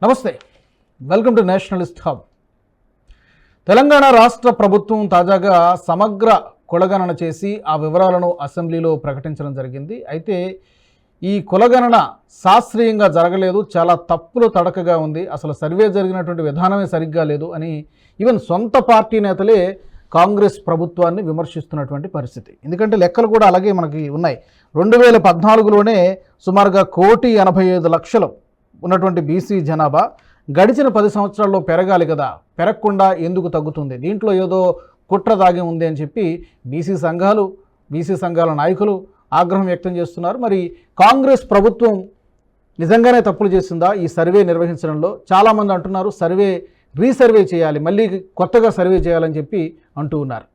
నమస్తే, welcome to Nationalist hub. Telangana రాష్ట్ర ప్రభుత్వం తాజాగా సమగ్ర కులగణన చేసి ఆ వివరాలను అసెంబ్లీలో ప్రకటించడం జరిగింది. అయితే ఈ కులగణన శాస్త్రీయంగా జరగలేదు, చాలా తప్పులు తడకగా ఉంది, అసలు సర్వే జరిగినటువంటి విధానమే సరిగ్గా లేదు అని ఈవెన్ సొంత పార్టీ నేతలే కాంగ్రెస్ ప్రభుత్వాన్ని విమర్శిస్తున్నటువంటి పరిస్థితి. ఎందుకంటే లెక్కలు కూడా అలాగే మనకి ఉన్నాయి. 2014లోనే సుమారుగా 1,85,00,000 ఉన్నటువంటి బీసీ జనాభా గడిచిన 10 సంవత్సరాల్లో పెరగాలి కదా, పెరగకుండా ఎందుకు తగ్గుతుంది, దీంట్లో ఏదో కుట్ర దాగి ఉంది అని చెప్పి బీసీ సంఘాల నాయకులు ఆగ్రహం వ్యక్తం చేస్తున్నారు. మరి కాంగ్రెస్ ప్రభుత్వం నిజంగానే తప్పులు చేసిందా ఈ సర్వే నిర్వహించడంలో? చాలామంది అంటున్నారు రీసర్వే చేయాలి, మళ్ళీ కొత్తగా సర్వే చేయాలని చెప్పి అంటూ ఉన్నారు.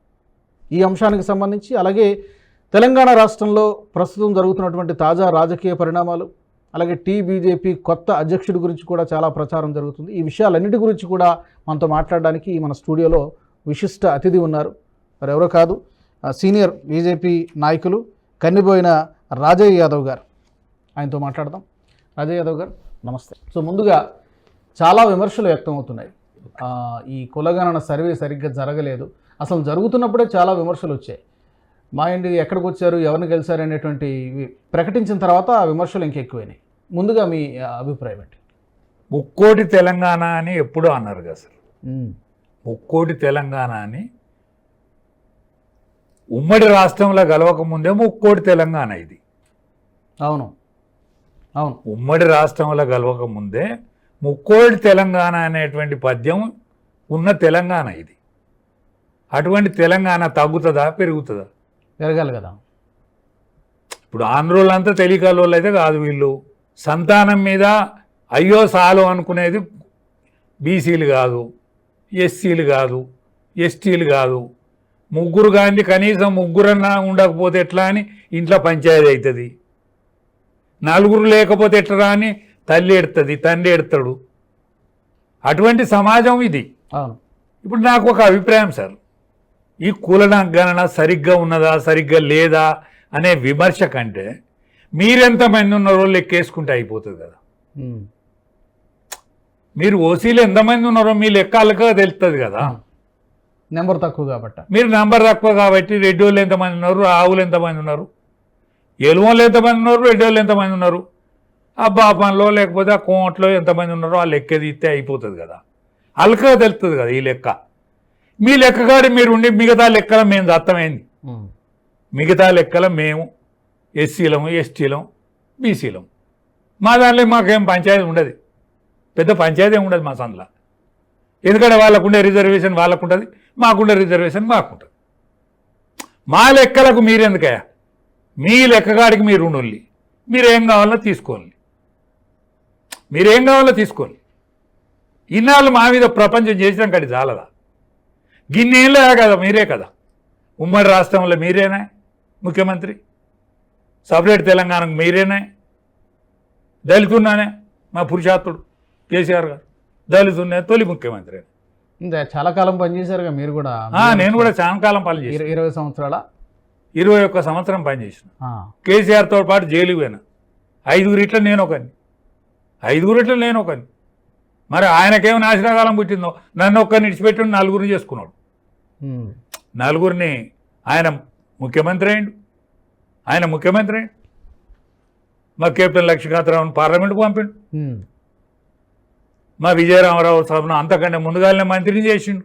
ఈ అంశానికి సంబంధించి అలాగే తెలంగాణ రాష్ట్రంలో ప్రస్తుతం జరుగుతున్నటువంటి తాజా రాజకీయ పరిణామాలు, అలాగే బీజేపీ కొత్త అధ్యక్షుడి గురించి కూడా చాలా ప్రచారం జరుగుతుంది. ఈ విషయాలన్నిటి గురించి కూడా మనతో మాట్లాడడానికి మన స్టూడియోలో విశిష్ట అతిథి ఉన్నారు. మరి ఎవరో కాదు, సీనియర్ బీజేపీ నాయకులు కన్నిబోయిన రాజయ్య యాదవ్ గారు. ఆయనతో మాట్లాడదాం. రాజయ్య యాదవ్ గారు నమస్తే. సో ముందుగా చాలా విమర్శలు వ్యక్తమవుతున్నాయి. ఈ కులగణన సర్వే సరిగ్గా జరగలేదు, అసలు జరుగుతున్నప్పుడే చాలా విమర్శలు వచ్చాయి. మా ఇంటి ఎక్కడికి వచ్చారు, ఎవరిని గెలిచారు అనేటువంటి ప్రకటించిన తర్వాత ఆ విమర్శలు ఇంకెక్కువైనాయి. ముందుగా మీ అభిప్రాయం ఏంటి? ముక్కోటి తెలంగాణ అని ఎప్పుడూ అన్నారు కదా సార్. ముక్కోటి తెలంగాణ అని ఉమ్మడి రాష్ట్రంలో గెలవకముందే ముక్కోటి తెలంగాణ ఇది. అవును. ఉమ్మడి రాష్ట్రంలో గెలవకముందే ముక్కోటి తెలంగాణ అనేటువంటి పద్యం ఉన్న తెలంగాణ ఇది. అటువంటి తెలంగాణ తగ్గుతుందా పెరుగుతుందా? పెరగాలి కదా. ఇప్పుడు ఆంధ్రోళ్ళంతా తెలియకలోళ్ళు అయితే కాదు, వీళ్ళు సంతానం మీద అయ్యో సాలు అనుకునేది బీసీలు కాదు, ఎస్సీలు కాదు, ఎస్టీలు కాదు. ముగ్గురు కానీ కనీసం ముగ్గురన్నా ఉండకపోతే ఎట్లా అని ఇంట్లో పంచాయతీ అవుతుంది. నలుగురు లేకపోతే ఎట్లా అని తల్లి ఎడుతుంది, తండ్రి ఎడతాడు. అటువంటి సమాజం ఇది. ఇప్పుడు నాకు ఒక అభిప్రాయం సార్, ఈ కులగణన సరిగ్గా ఉన్నదా సరిగ్గా లేదా అనే విమర్శ కంటే మీరెంతమంది ఉన్నారో లెక్కేసుకుంటే అయిపోతుంది కదా. మీరు ఓసీలు ఎంతమంది ఉన్నారో మీ లెక్కలుగా తెలుస్తుంది కదా. నెంబర్ తక్కువ కాబట్టి మీరు నెంబర్ తక్కువ కాబట్టి రెడ్డి వాళ్ళు ఎంతమంది ఉన్నారు, ఆవులు ఎంతమంది ఉన్నారు, ఎలువలు ఎంతమంది ఉన్నారు, రెడ్డి వాళ్ళు ఎంతమంది ఉన్నారు, ఆ బాపంలో లేకపోతే ఆ కోమట్లో ఎంతమంది ఉన్నారో ఆ లెక్క తీస్తే అయిపోతుంది కదా. అల్కగా తెలుస్తుంది కదా ఈ లెక్క. మీ లెక్కగాడి మీరు ఉండి మిగతా లెక్కల మేము దత్తమైంది. మిగతా లెక్కల మేము ఎస్సీలము, ఎస్టీలం, బీసీలం. మా దాంట్లో మాకేం పంచాయతీ ఉండదు, పెద్ద పంచాయతీ ఉండదు మా సందులో. ఎందుకంటే వాళ్ళకుండే రిజర్వేషన్ వాళ్ళకుంటుంది, మాకుండే రిజర్వేషన్ మాకుంటుంది. మా లెక్కలకు మీరెందుకయ్యా? మీ లెక్కగాడికి మీరు ఉండాలి, మీరేం కావాలో తీసుకోండి, మీరేం కావాలో తీసుకోండి. ఇన్నాళ్ళు మా మీద ప్రపంచం చేసినాం కడి చాలదా? గిన్నేళ్ళే కదా, మీరే కదా ఉమ్మడి రాష్ట్రంలో మీరేనా ముఖ్యమంత్రి, సపరేట్ తెలంగాణకు మీరేనా. దళితున్నానే మా పురుషాత్తుడు కేసీఆర్ గారు, దళితున్నే తొలి ముఖ్యమంత్రి. చాలా కాలం పనిచేశారుగా మీరు కూడా. నేను కూడా చాలా కాలం పనిచేసాను. 20 సంవత్సరాల 21 సంవత్సరం పనిచేసిన. కేసీఆర్తో పాటు జైలుకి పోయినా. 5 ఇట్లా నేను ఒకని. మరి ఆయనకేమో నాశనకాలం పుట్టిందో, నన్ను ఒక్కరిని ఇడిచిపెట్టి 4 చేసుకున్నాడు. 4 ఆయన ముఖ్యమంత్రి అయిండు. మా కెప్టెన్ లక్ష్మీకాంతరావుని పార్లమెంట్కు పంపిండు. మా విజయరామరావు సభను అంతకంటే ముందుగానే మంత్రిని చేసిండు.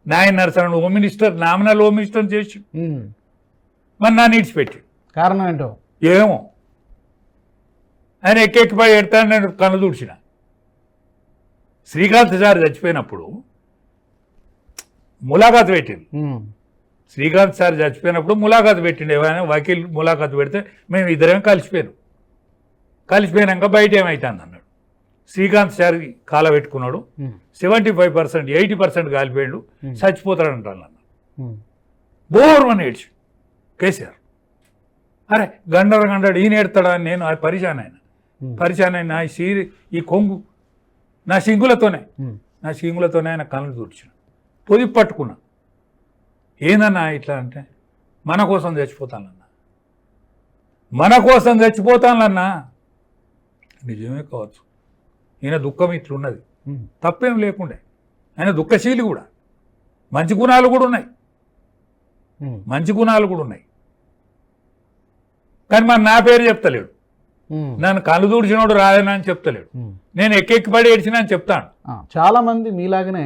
నాయన నరసరను home minister, nominal home minister చేసిండు. మరి నన్ను ఇడిచిపెట్టి కారణం ఏంటో ఏమో. ఆయన ఎక్కెక్కిపై ఎడతాను, నేను కన్ను దూడ్చిన. శ్రీకాంత్ సార్ చచ్చిపోయినప్పుడు ములాఖాత్ పెట్టిండు. శ్రీకాంత్ సార్ చచ్చిపోయినప్పుడు ములాఖాత్ పెట్టిండు. ఏమైనా వకీల్ ములాఖాత్ పెడితే మేము ఇద్దరేమో కలిసిపోయినాక బయట ఏమవుతుంది అన్నాడు. శ్రీకాంత్ సార్ కాల పెట్టుకున్నాడు. 75%, 80% కాలిపోయాడు, చచ్చిపోతాడంటాను అన్నాడు. బోర్మని ఏడ్చి కేసీఆర్, అరే గండాడు ఈయన ఏడతాడా అని నేను పరిశాన్ అయినా. ఈ కొంగు నా సింగులతోనే ఆయన కళ్ళు దూర్చిన, పొది పట్టుకున్నా. ఏందన్నా ఇట్లా అంటే, మన కోసం చచ్చిపోతానన్నా. నిజమే కావచ్చు, ఈయన దుఃఖం ఇట్లున్నది, తప్పేం లేకుండే. ఆయన దుఃఖశీలి కూడా, మంచి గుణాలు కూడా ఉన్నాయి, మంచి గుణాలు కూడా ఉన్నాయి. కానీ మరి నా పేరు చెప్తలేడు, నన్ను కళ్ళు దూడిచినోడు రాదనా అని చెప్తలేడు, నేను ఎక్కెక్కిపడి ఏడ్చినా అని చెప్తాను. చాలామంది మీలాగనే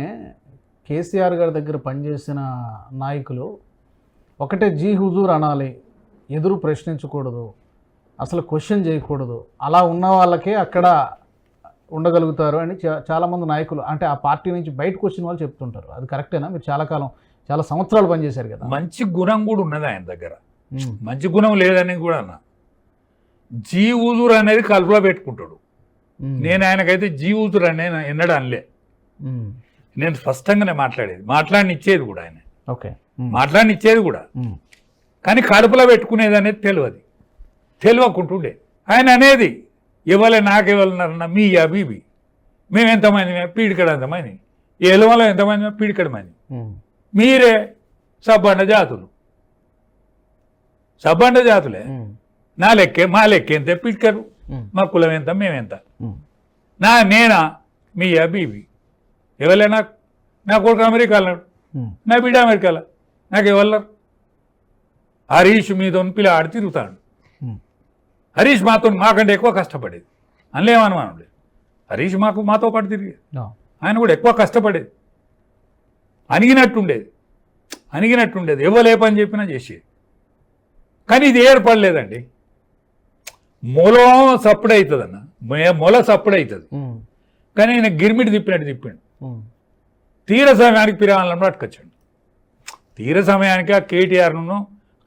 కేసీఆర్ గారి దగ్గర పనిచేసిన నాయకులు ఒకటే జీ హుజూర్ అనాలి, ఎదురు ప్రశ్నించకూడదు, అసలు క్వశ్చన్ చేయకూడదు, అలా ఉన్న వాళ్ళకే అక్కడ ఉండగలుగుతారు అని చాలామంది నాయకులు, అంటే ఆ పార్టీ నుంచి బయటకు వచ్చిన వాళ్ళు చెప్తుంటారు. అది కరెక్టేనా? మీరు చాలా సంవత్సరాలు పనిచేశారు కదా. మంచి గుణం కూడా ఉన్నది ఆయన దగ్గర, మంచి గుణం లేదని కూడా అన్న. జీ హుజూర్ అనేది కలుపులో పెట్టుకుంటాడు. నేను ఆయనకైతే జీ హుజూర్ అనే ఎన్నడూ అనలే. నేను స్పష్టంగానే మాట్లాడినిచ్చేది కూడా ఆయన, ఓకే, మాట్లాడినిచ్చేది కూడా. కానీ కడుపులో పెట్టుకునేది అనేది తెలియకుంటుండే. ఆయన అనేది ఇవ్వలే, నాకు ఇవ్వాలన్నారన్న, మీ అబీబీ మేము ఎంతమంది, పీడికడ ఎంతమంది, ఎలువలో ఎంతమంది, పీడికడ మంది, మీరే సబ్బండ జాతులే, నా లెక్కే, మా లెక్క ఎంత, పీడికరు, మా కులం ఎంత, మేమెంత, నేనా మీ అబీబీ ఇవ్వలే, నా కొడుకు అమెరికా అన్నాడు, నా బిడ్డ అమెరికాలో, నాకు ఇవ్వలేరు. హరీష్ మీతో పిల్లాడు తిరుగుతాడు, హరీష్ మాకంటే ఎక్కువ కష్టపడేది, అనలేమనుమానం లేదు. హరీష్ మాతో పాటు తిరిగేది, ఆయన కూడా ఎక్కువ కష్టపడేది, అణిగినట్టుండేది, ఇవ్వలే పని చెప్పినా చేసేది. కానీ ఇది ఏర్పడలేదండి. మొలం సప్పుడవుతుంది అన్న, మొల సప్పుడవుతుంది, కానీ ఆయన గిరిమిటి తిప్పిండు. తీర సమయానికి పిరాలను పట్టుకొచ్చాడు, తీర సమయానికి ఆ కేటీఆర్ను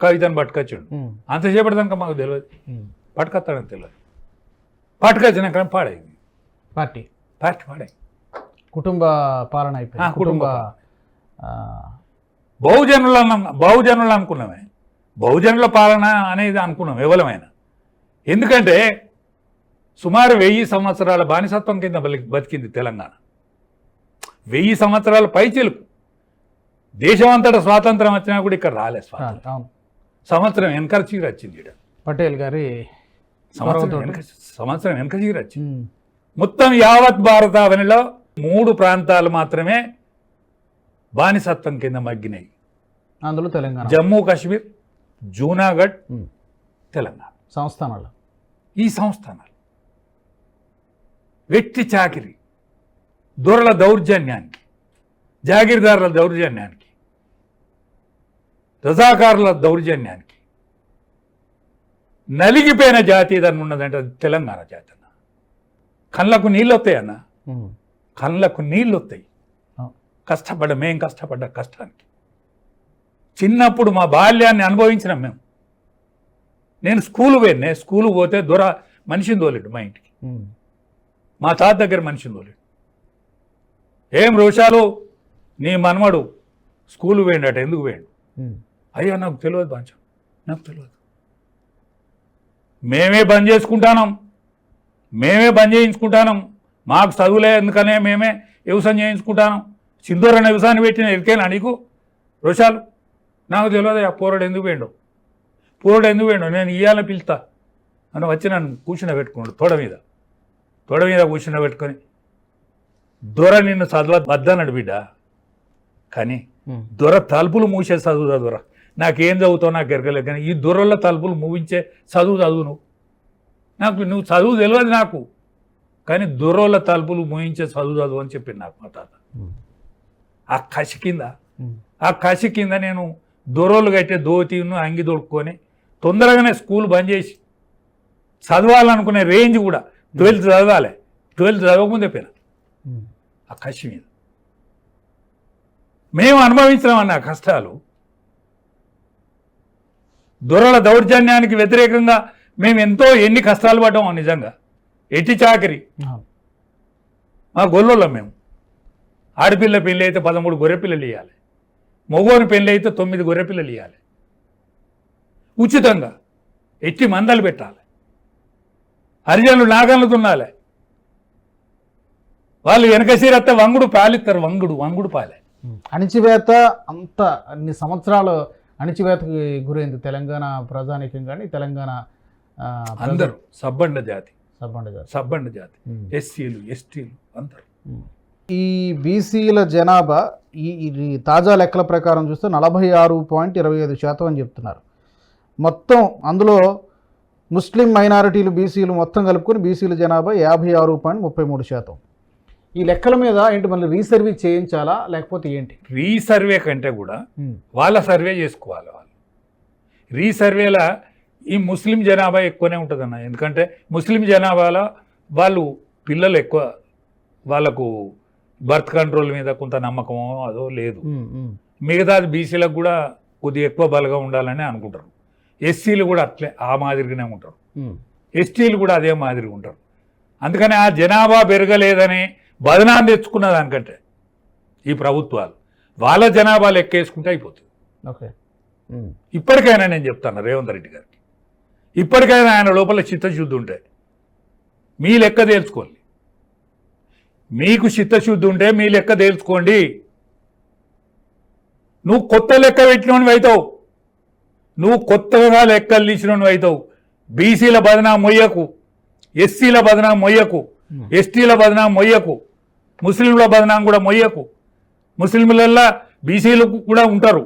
కవితను పట్టుకొచ్చాడు. అంతసేపటి దాకా మాకు తెలియదు, పట్టుకొస్తాడని తెలియదు. పట్టుకొచ్చినాక పార్టీ పాడాయి, కుటుంబ పాలన అయిపోయింది, కుటుంబ బహుజనులు అనుకున్నామే, బహుజనుల పాలన అనేది అనుకున్నాం ఎవలమైన. ఎందుకంటే సుమారు 1000 సంవత్సరాల బానిసత్వం కింద బతికింది తెలంగాణ. 1000 సంవత్సరాల పైచిలుకు. దేశం అంతటా స్వాతంత్రం వచ్చినా కూడా ఇక్కడ రాలే స్వాతంత్రం. సంవత్సరం వెనక చీర వచ్చింది ఇక్కడ, పటేల్ గారి సంవత్సరం వెనక చీర వచ్చింది. మొత్తం యావత్ భారతావనిలో 3 ప్రాంతాలు మాత్రమే బానిసత్వం కింద మగ్గినాయి. అందులో తెలంగాణ, జమ్మూ కాశ్మీర్, జూనాగఢ్, తెలంగాణ సంస్థానాలు. ఈ సంస్థానాలు వ్యక్తి చాకిరి, దొరల దౌర్జన్యానికి, జాగీర్దారుల దౌర్జన్యానికి, రజాకారుల దౌర్జన్యానికి నలిగిపోయిన జాతి ఏదన్నా ఉన్నదంటే అది తెలంగాణ జాతి అన్న. కళ్ళకు నీళ్ళు వస్తాయి అన్న, కళ్ళకు నీళ్ళు వస్తాయి. మేం కష్టపడ్డ కష్టానికి చిన్నప్పుడు మా బాల్యాన్ని అనుభవించినాం మేము. నేను స్కూలు పోతే దొర మనిషిని తోలేడు మా ఇంటికి, మా తాత దగ్గర మనిషిని తోలేడు. ఏం రోషాలు నీ మనమడు స్కూలు పోయిండట, ఎందుకు పోయిండు? అయ్యా నాకు తెలియదు బాంచం, నాకు తెలియదు. మేమే బంద్ చేయించుకుంటాను, మాకు చదువులే ఎందుకనే మేమే వ్యవసాయం చేయించుకుంటాను. సింధూరన్న వ్యవసాయాన్ని పెట్టిన ఎరికేనా నీకు రోషాలు? నాకు తెలియదు ఆ పోరాడు ఎందుకు పోయిండు, నేను ఇయ్యాలని పిలుస్తా అని వచ్చి నన్ను కూర్చుని పెట్టుకున్నాడు తోడ మీద కూర్చుని పెట్టుకొని, దొర నిన్ను చదవద్దన్నాడు బిడ్డ, కానీ దొర తలుపులు మూసే చదువుదా దొర, నాకేం చదువుతావు నాకు ఎరగలేదు, కానీ ఈ దొరల తలుపులు మూవించే చదువు నువ్వు చదువు తెలియదు నాకు, కానీ దొరల తలుపులు మూయించే చదువు అని చెప్పింది నాకు మా తాత. ఆ కసి కింద నేను దొరలు కట్టే దోతిను అంగి దొడుక్కొని తొందరగానే స్కూల్ బంద్ చేసి చదవాలనుకునే రేంజ్ కూడా 12th చదవాలి, 12th చదవకముందే పోయినా. ఆ కసి మీద మేము అనుభవించినామన్న కష్టాలు. దొరల దౌర్జన్యానికి వ్యతిరేకంగా మేము ఎన్ని కష్టాలు పడ్డామో నిజంగా. ఎట్టి చాకరి మా గొల్లోళ్ళం మేము. ఆడపిల్ల పెళ్ళి అయితే 13 గొర్రెపిల్లలు ఇవ్వాలి, మగోని పెళ్ళి అయితే 9 గొర్రెపిల్లలు ఇవ్వాలి ఉచితంగా. ఎట్టి మందలు పెట్టాలి, హరిజనులు నాగన్లు దున్నాలి, వాళ్ళు వెనకసీరత్త వంగుడు పాలిస్తారు, వంగుడు పాలే. అణిచివేత అంత అన్ని సంవత్సరాలు అణిచివేతకి గురైంది తెలంగాణ ప్రజానీకం, కానీ తెలంగాణ అందరూ సబ్బండ జాతి సబ్బండ జాతి, ఎస్సీలు, ఎస్టీలు అందరూ. ఈ బీసీల జనాభా ఈ తాజా లెక్కల ప్రకారం చూస్తే 46.25% అని చెప్తున్నారు. మొత్తం అందులో ముస్లిం మైనారిటీలు బీసీలు మొత్తం కలుపుకొని బీసీల జనాభా 56.33%. ఈ లెక్కల మీద ఏంటి మళ్ళీ రీసర్వే చేయించాలా లేకపోతే ఏంటి? రీసర్వే కంటే కూడా వాళ్ళ సర్వే చేసుకోవాలి. వాళ్ళు రీసర్వేలా ఈ ముస్లిం జనాభా ఎక్కువనే ఉంటుందన్న. ఎందుకంటే ముస్లిం జనాభాలో వాళ్ళు పిల్లలు ఎక్కువ, వాళ్ళకు బర్త్ కంట్రోల్ మీద కొంత నమ్మకమో అదో లేదు. మిగతాది బీసీలకు కూడా కొద్దిగా ఎక్కువ బలంగా ఉండాలని అనుకుంటారు. ఎస్సీలు కూడా అట్లే ఆ మాదిరిగానే ఉంటారు, ఎస్టీలు కూడా అదే మాదిరిగా ఉంటారు. అందుకని ఆ జనాభా పెరగలేదని బదనాన్ని తెచ్చుకున్న దానికంటే ఈ ప్రభుత్వాలు వాళ్ళ జనాభా లెక్కేసుకుంటే అయిపోతుంది. ఓకే, ఇప్పటికైనా నేను చెప్తాను రేవంత్ రెడ్డి గారికి, ఇప్పటికైనా ఆయన లోపల చిత్తశుద్ధి ఉంటే మీ లెక్క తేల్చుకోండి. మీకు చిత్తశుద్ధి ఉంటే మీ లెక్క తేల్చుకోండి. నువ్వు కొత్త లెక్క పెట్టినోని అవుతావు, నువ్వు కొత్తగా లెక్కలు తీసినోని అవుతావు. బీసీల బదనా మొయ్యకు, ఎస్సీల బదనా మొయ్యకు, ఎస్టీల బదనా మొయ్యకు, ముస్లింల బదనాం కూడా మొయ్యకు. ముస్లింలల్లా బీసీలు కూడా ఉంటారు,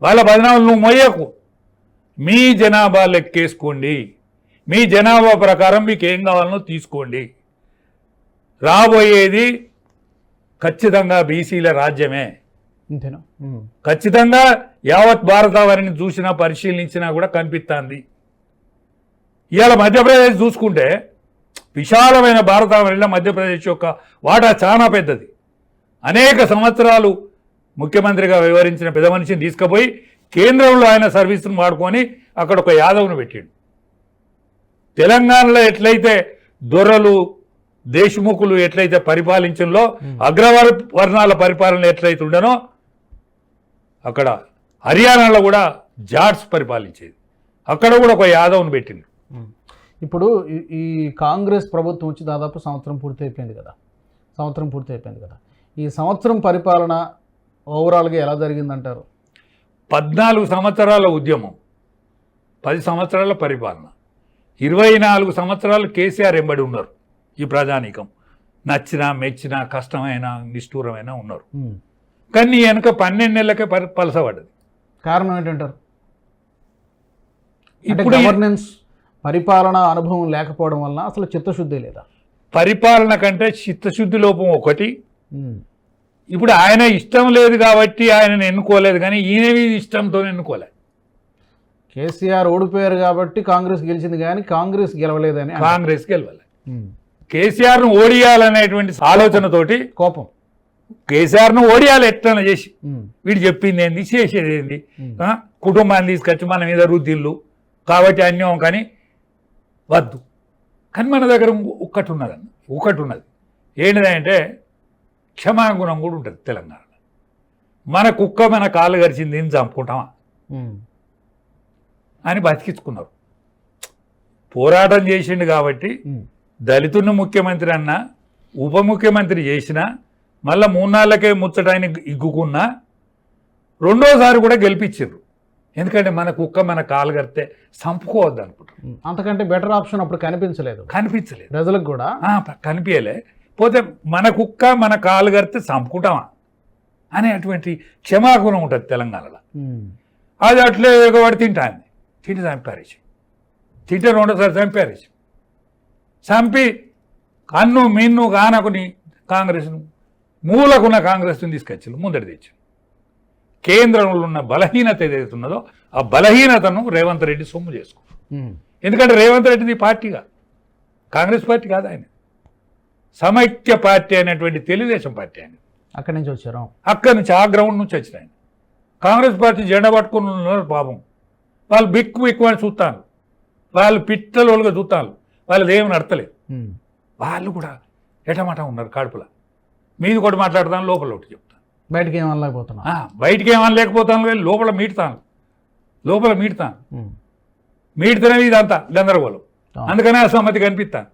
వాళ్ళ బదనాలు నువ్వు మొయ్యకు. మీ జనాభా లెక్కేసుకోండి, మీ జనాభా ప్రకారం మీకు ఏం కావాలనో తీసుకోండి. రాబోయేది ఖచ్చితంగా బీసీల రాజ్యమే. ఖచ్చితంగా యావత్ భారతావరిని చూసినా పరిశీలించినా కూడా కనిపిస్తుంది. ఇవాళ మధ్యప్రదేశ్ చూసుకుంటే విశాలమైన భారతావరిలో మధ్యప్రదేశ్ యొక్క వాటా చాలా పెద్దది. అనేక సంవత్సరాలు ముఖ్యమంత్రిగా వ్యవహరించిన పెద్ద మనిషిని తీసుకుపోయి కేంద్రంలో ఆయన సర్వీసును వాడుకొని అక్కడ ఒక యాదవ్ను పెట్టాడు. తెలంగాణలో ఎట్లయితే దొరలు దేశముఖులు ఎట్లయితే పరిపాలించడంలో అగ్రవర్ణాల పరిపాలన ఎట్లయితే ఉండనో అక్కడ హర్యానాలో కూడా జాట్స్ పరిపాలించేది, అక్కడ కూడా ఒక యాదవ్ను పెట్టింది. ఇప్పుడు ఈ కాంగ్రెస్ ప్రభుత్వం వచ్చి దాదాపు సంవత్సరం పూర్తయిపోయింది కదా, ఈ సంవత్సరం పరిపాలన ఓవరాల్గా ఎలా జరిగిందంటారు? 14 సంవత్సరాల ఉద్యమం, 10 సంవత్సరాల పరిపాలన, 24 సంవత్సరాలు కేసీఆర్ ఎంబడి ఉన్నారు. ఈ ప్రజానీకం నచ్చినా మెచ్చినా కష్టమైన నిష్ఠూరమైన ఉన్నారు. కానీ వెనక 12 నెలలకే పలసపడ్డది. కారణం ఏంటంటారు? ఇప్పుడు గవర్నెన్స్ పరిపాలన అనుభవం లేకపోవడం వలన అసలు చిత్తశుద్ధి లేదా? పరిపాలన కంటే చిత్తశుద్ధి లోపం ఒకటి. ఇప్పుడు ఆయన ఇష్టం లేదు కాబట్టి ఆయనను ఎన్నుకోలేదు, కానీ ఈయనవి ఇష్టంతో ఎన్నుకోలేదు. కేసీఆర్ ఓడిపోయారు కాబట్టి కాంగ్రెస్ గెలిచింది, కానీ కాంగ్రెస్ గెలవలేదని. కాంగ్రెస్ గెలవలేదు. కేసీఆర్ను ఓడియాలనేటువంటి ఆలోచనతోటి కోపం, కేసీఆర్ను ఓడియాలి ఎట్లన్నా చేసి, వీడు చెప్పింది ఏంది చేసేది ఏంది, కుటుంబాన్ని తీసుకొచ్చి మన మీద రుద్దిళ్ళు కాబట్టి అన్యం, కానీ వద్దు. కానీ మన దగ్గర ఒకటి ఉన్నది ఏంటిదంటే క్షమాగుణం కూడా ఉంటుంది తెలంగాణలో. మన కుక్క మన కాళ్ళు గరిచింది ఏం చంపుకుంటామా అని బతికించుకున్నారు. పోరాటం చేసిండు కాబట్టి దళితుని ముఖ్యమంత్రి అన్నా ఉప ముఖ్యమంత్రి చేసినా మళ్ళీ 3 నాళ్ళకే ముచ్చటాన్ని ఇగ్గుకున్నా రెండోసారి కూడా గెలిపించారు. ఎందుకంటే మన కుక్క మన కాలు కడితే చంపుకోవద్దు అనుకుంటారు. అంతకంటే బెటర్ ఆప్షన్ అప్పుడు కనిపించలేదు ప్రజలకు కూడా, కనిపించలే. పోతే మన కుక్క మన కాలు కడితే చంపుకుంటామా అనేటువంటి క్షమాగుణం ఉంటుంది తెలంగాణలో. అది అట్లే వాడు తింటే చంపారేసి, తింటే రెండోసారి చంపారేసి, చంపి కన్ను మిన్ను కానకుని కాంగ్రెస్ను మూలకున్న కాంగ్రెస్ను తీసుకొచ్చారు, ముందడి తెచ్చారు. కేంద్రంలో ఉన్న బలహీనత ఏదైతే ఉన్నదో ఆ బలహీనతను రేవంత్ రెడ్డి సొమ్ము చేసుకో. ఎందుకంటే రేవంత్ రెడ్డిది పార్టీ కాదు, కాంగ్రెస్ పార్టీ కాదు, ఆయన సమైక్య పార్టీ అనేటువంటి తెలుగుదేశం పార్టీ. ఆయన అక్కడి నుంచి వచ్చారు, అక్కడి నుంచి ఆ గ్రౌండ్ నుంచి వచ్చిన ఆయన. కాంగ్రెస్ పార్టీ జెండా పట్టుకుని ఉన్నారు పాపం. వాళ్ళు బిక్కు అని చూస్తాను, వాళ్ళు పిట్టలుగా చూస్తాను, వాళ్ళది ఏమి నడతలేదు. వాళ్ళు కూడా ఎటమాట ఉన్నారు కడుపులో. మీది కూడా మాట్లాడతాను, లోపల ఒకటి చెప్తాను, బయటికి ఏమనలేకపోతున్నా, బయటికి ఏమనలేకపోతాను, లోపల మీటుతాను. మీడితేనే ఇదంతా గందరగోళం. అందుకనే అసమ్మతి కనిపిస్తాను.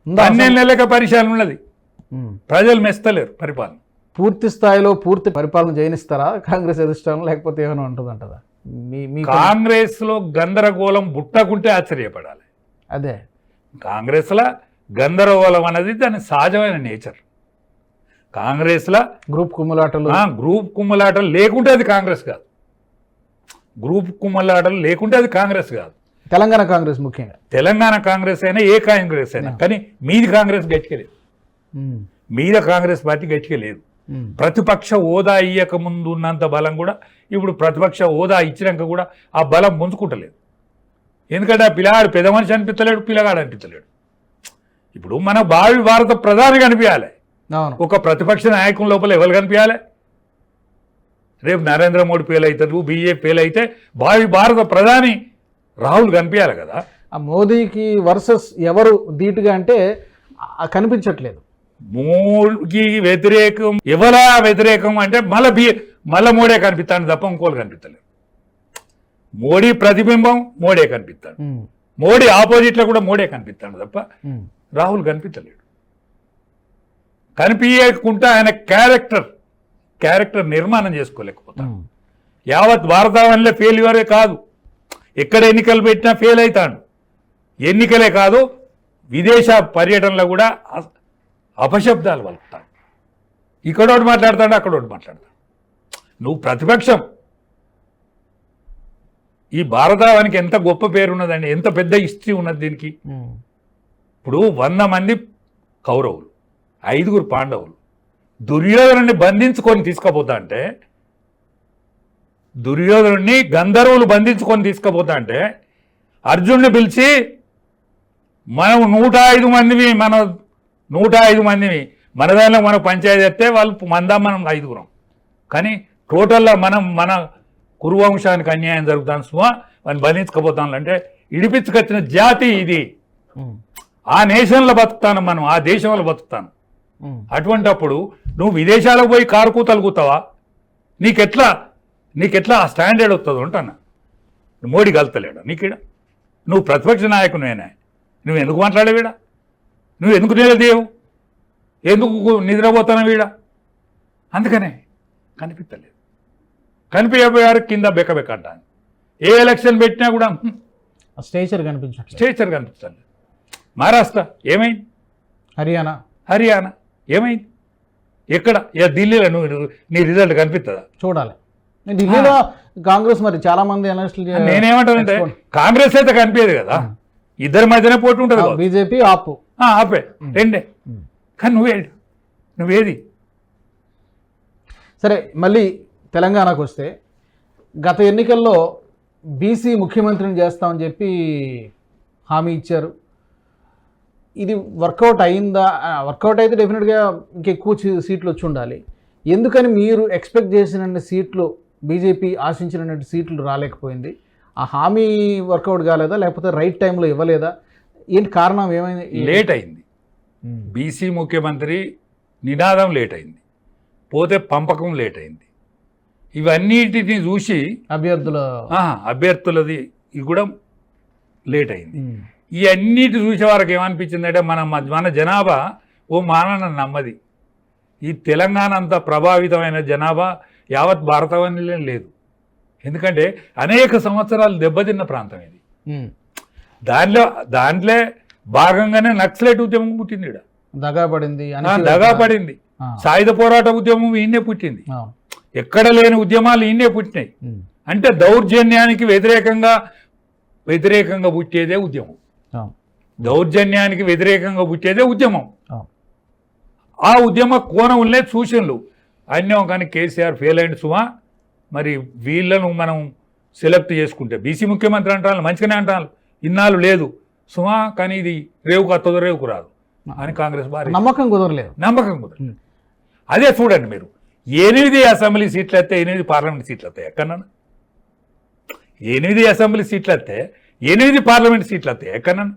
12 నెలలకే పరిపాలన ఉన్నది, ప్రజలు మెస్తలేరు పరిపాలన. పూర్తి స్థాయిలో పూర్తి పరిపాలన చేయనిస్తారా కాంగ్రెస్ అధిష్టానం, లేకపోతే ఏమైనా ఉంటుందంటారా? కాంగ్రెస్ లో గందరగోళం బుట్టకుంటే ఆశ్చర్యపడాలి. అదే కాంగ్రెస్లో గందరగోళం అనేది దాని సహజమైన నేచర్. కాంగ్రెస్లో గ్రూప్ కుమ్ములాటలు లేకుంటే అది కాంగ్రెస్ కాదు. గ్రూప్ కుమ్ములాటలు లేకుంటే అది కాంగ్రెస్ కాదు. తెలంగాణ కాంగ్రెస్ ముఖ్యంగా తెలంగాణ కాంగ్రెస్ అయినా ఏ కాంగ్రెస్ అయినా, కానీ మీది కాంగ్రెస్ గట్టికలేదు. మీద కాంగ్రెస్ పార్టీ గట్టికలేదు. ప్రతిపక్ష హోదా ఇయ్యక ముందు ఉన్నంత బలం కూడా ఇప్పుడు ప్రతిపక్ష హోదా ఇచ్చినాక కూడా ఆ బలం ముంచుకుంటలేదు. ఎందుకంటే ఆ పిల్లగాడు పెద్ద మనిషి అనిపించలేడు, పిల్లగాడు అనిపించలేడు. ఇప్పుడు మన భావి భారత ప్రధాని కనిపించాలి. ఒక ప్రతిపక్ష నాయకుల లోపల ఎవరు కనిపించాలి? రేపు నరేంద్ర మోడీ ఫెయిల్ అవుతారు, బీజేపీ ఫెయిల్ అయితే భావి భారత ప్రధాని రాహుల్ కనిపించాలి కదా. ఆ మోదీకి వర్సెస్ ఎవరు ధీటుగా అంటే కనిపించట్లేదు. మోడీకి వ్యతిరేకం ఎవరా వ్యతిరేకం అంటే మళ్ళా మోడీ కనిపిస్తాడు తప్ప ఇంకోళ్ళు కనిపిస్తలేదు. మోడీ ప్రతిబింబం మోడీ కనిపిస్తాడు, మోడీ ఆపోజిట్లో కూడా మోడీ కనిపిస్తాడు తప్ప రాహుల్ కనిపించలేడు. కనిపించకుండా ఆయన క్యారెక్టర్ నిర్మాణం చేసుకోలేకపోతాడు. యావత్ భారతావనిలో ఫెయిల్యూరే కాదు, ఎక్కడ ఎన్నికలు పెట్టినా ఫెయిల్ అవుతాడు. ఎన్నికలే కాదు, విదేశ పర్యటనలో కూడా అపశబ్దాలు వలుపుతాడు. ఇక్కడోటి మాట్లాడతాడు, అక్కడోటి మాట్లాడతాడు. నువ్వు ప్రతిపక్షం. ఈ భారతావనికి ఎంత గొప్ప పేరు ఉన్నదండి, ఎంత పెద్ద హిస్టరీ ఉన్నది దీనికి. ఇప్పుడు 100 మంది కౌరవులు, 5 పాండవులు దుర్యోధనుడిని బంధించుకొని తీసుకుపోతా అంటే, దుర్యోధనుడిని గంధర్వులు బంధించుకొని తీసుకుపోతా అంటే అర్జునుడిని పిలిచి మనం 105 మందివి, మన 105 మందివి మన దానిలో మన పంచాయతీ ఎత్తే వాళ్ళు మనం 5. కానీ టోటల్లో మన కురువంశానికి అన్యాయం జరుగుతాను సుమా, వాళ్ళని బంధించకపోతాను అంటే ఇడిపించుకొచ్చిన జాతి ఇది. ఆ నేషన్లో బతుకుతాను మనం, ఆ దేశంలో బతుకుతాను. అటువంటప్పుడు నువ్వు విదేశాలకు పోయి కారు కూతలు కూతావా? నీకెట్లా ఆ స్టాండర్డ్ వస్తుంది అంటున్నా. మోడీ కలుతలేడు నీకిడ. నువ్వు ప్రతిపక్ష నాయకునేనా, నువ్వు ఎందుకు మాట్లాడేవీడా? నువ్వు ఎందుకు నిలదేవు? ఎందుకు నిద్రపోతాను వీడ? అందుకనే కనిపించలేదు. కనిపించబోయారు కింద బెక్కబెక్కంటాను. ఏ ఎలక్షన్ పెట్టినా కూడా స్టేచర్ కనిపించాలి. మహారాష్ట్ర ఏమైంది? హర్యానా ఏమైంది? ఎక్కడ? ఢిల్లీలో నీ రిజల్ట్ కనిపిస్తుందా? చూడాలి. ఢిల్లీలో కాంగ్రెస్ మరి చాలా మంది అనలిస్టులు నేనేమంటానంటే కాంగ్రెస్ అయితే కనిపించదు కదా, ఇద్దరి మధ్యనే పోటీ ఉంటుంది. బీజేపీ ఆపే రెండే. కానీ నువ్వేది? సరే, మళ్ళీ తెలంగాణకు వస్తే గత ఎన్నికల్లో బీసీ ముఖ్యమంత్రిని చేస్తామని చెప్పి హామీ ఇచ్చారు. ఇది వర్కౌట్ అయిందా? వర్కౌట్ అయితే డెఫినెట్గా ఇంకెక్కువ సీట్లు వచ్చి ఉండాలి. ఎందుకని మీరు ఎక్స్పెక్ట్ చేసిన సీట్లు, బీజేపీ ఆశించిన సీట్లు రాలేకపోయింది? ఆ హామీ వర్కౌట్ కాలేదా, లేకపోతే రైట్ టైంలో ఇవ్వలేదా? ఏంటి కారణం? ఏమైంది? లేట్ అయింది. బీసీ ముఖ్యమంత్రి నినాదం లేట్ అయింది, పోతే పంపకం లేట్ అయింది. ఇవన్నిటిని చూసి అభ్యర్థులది ఇది కూడా లేట్ అయింది. ఈ అన్నిటి చూసే వారికి ఏమనిపించిందంటే మన జనాభా మానన నమ్మది. ఈ తెలంగాణ అంతా ప్రభావితమైన జనాభా యావత్ భారతవనిలో లేదు. ఎందుకంటే అనేక సంవత్సరాలు దెబ్బతిన్న ప్రాంతం ఇది. దాంట్లో భాగంగానే నక్సలైట్ ఉద్యమం పుట్టింది. దగా పడింది. సాయుధ పోరాట ఉద్యమం ఈయనే పుట్టింది. ఎక్కడ లేని ఉద్యమాలు ఈయనే పుట్టినాయి. అంటే దౌర్జన్యానికి వ్యతిరేకంగా పుట్టేదే ఉద్యమం. దౌర్జన్యానికి వ్యతిరేకంగా పుట్టేదే ఉద్యమం. ఆ ఉద్యమ కోణంలో సూచనలు అన్యం. కానీ కేసీఆర్ ఫెయిల్ అయింది సుమా. మరి వీళ్ళను మనం సెలెక్ట్ చేసుకుంటే బీసీ ముఖ్యమంత్రి అంటాను, మంచిగానే అంటాను, ఇన్నాళ్ళు లేదు సుమా. కానీ ఇది రేవుకు అత్తదో రేవుకు రాదు అని కాంగ్రెస్ భారీ నమ్మకం కుదరలేదు. అదే చూడండి మీరు, 8 అసెంబ్లీ సీట్లు వస్తే 8 పార్లమెంట్ సీట్లు వస్తాయి. ఎక్కడన్నా 8 అసెంబ్లీ సీట్లు వస్తే 8 పార్లమెంట్ సీట్లు వస్తాయి. ఎక్కడన్నా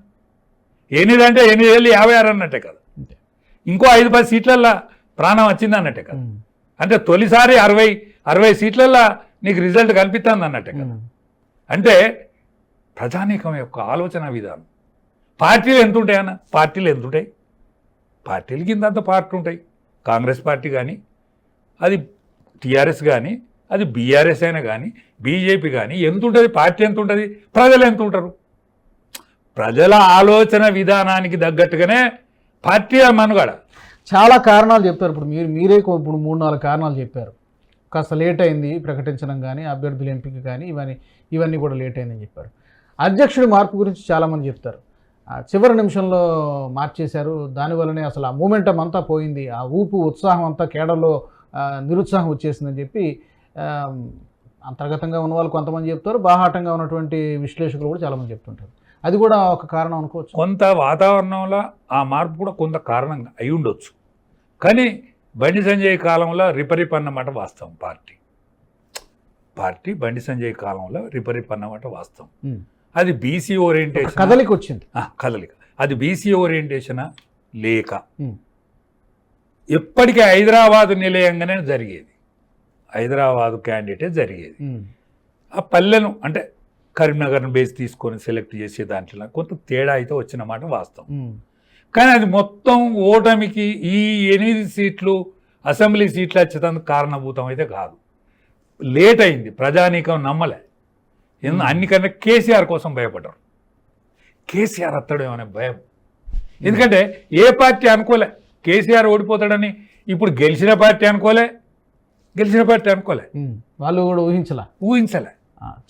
8 అంటే 8 ఏళ్ళు 56 అన్నట్టే కదా. ఇంకో 5-10 సీట్లల్లో ప్రాణం వచ్చింది అన్నట్టే కదా. అంటే తొలిసారి 60 సీట్లల్లో నీకు రిజల్ట్ కనిపిస్తుంది అన్నట్టే కదా. అంటే ప్రజానీకం యొక్క ఆలోచన విధానం. పార్టీలు ఎంత ఉంటాయన్న? పార్టీలు కింద అంత పార్టీ ఉంటాయి. కాంగ్రెస్ పార్టీ కానీ, అది టీఆర్ఎస్ కానీ, అది బీఆర్ఎస్ అయినా కానీ, బీజేపీ కానీ ఎంత ఉంటుంది? పార్టీ ఎంత ఉంటుంది? ప్రజలు ఎంత ఉంటారు? ప్రజల ఆలోచన విధానానికి తగ్గట్టుగానే పార్టీ మనుగడ. చాలా కారణాలు చెప్తారు. ఇప్పుడు మీరే ఇప్పుడు 3-4 కారణాలు చెప్పారు. కాస్త లేట్ అయింది ప్రకటించడం కానీ, అభ్యర్థుల ఎంపిక కానీ, ఇవన్నీ కూడా లేట్ అయిందని చెప్పారు. అధ్యక్షుడి మార్పు గురించి చాలామంది చెప్తారు. చివరి నిమిషంలో మార్చేశారు, దానివల్లనే అసలు ఆ మూమెంటం అంతా పోయింది, ఆ ఊపు ఉత్సాహం అంతా కేడర్లో నిరుత్సాహం వచ్చేసిందని చెప్పి అంతర్గతంగా ఉన్న వాళ్ళు కొంతమంది చెప్తారు, బాహాటంగా ఉన్నటువంటి విశ్లేషకులు కూడా చాలామంది చెప్తుంటారు. అది కూడా ఒక కారణం అనుకోవచ్చు. కొంత వాతావరణంలో ఆ మార్పు కూడా కొంత కారణంగా అయి ఉండొచ్చు. కానీ బండి సంజయ్ కాలంలో రిపరిప్ అన్నమాట వాస్తవం. పార్టీ బండి సంజయ్ కాలంలో రిపరిప్ అన్నమాట వాస్తవం. అది బీసీ ఓరియంటేషన్, కదలిక వచ్చింది. కదలిక అది బీసీ ఓరియంటేషనా లేక ఎప్పటికీ హైదరాబాదు నిలయంగానే జరిగేది, హైదరాబాదు క్యాండిడేటే జరిగేది. ఆ పల్లెను అంటే కరీంనగర్ను బేస్ తీసుకొని సెలెక్ట్ చేసే దాంట్లో కొంత తేడా అయితే వచ్చిన మాట వాస్తవం. కానీ అది మొత్తం ఓటమికి ఈ 8 సీట్లు అసెంబ్లీ సీట్లు వచ్చేందుకు కారణభూతం అయితే కాదు. లేట్ అయింది, ప్రజానీకం నమ్మలే. అన్నికన్నా కేసీఆర్ కోసం భయపడ్డారు. కేసీఆర్ అత్తడేమో అనే భయం. ఎందుకంటే ఏ పార్టీ అనుకోలే కేసీఆర్ ఓడిపోతాడని. ఇప్పుడు గెలిచిన పార్టీ అనుకోలే. వాళ్ళు కూడా ఊహించలే.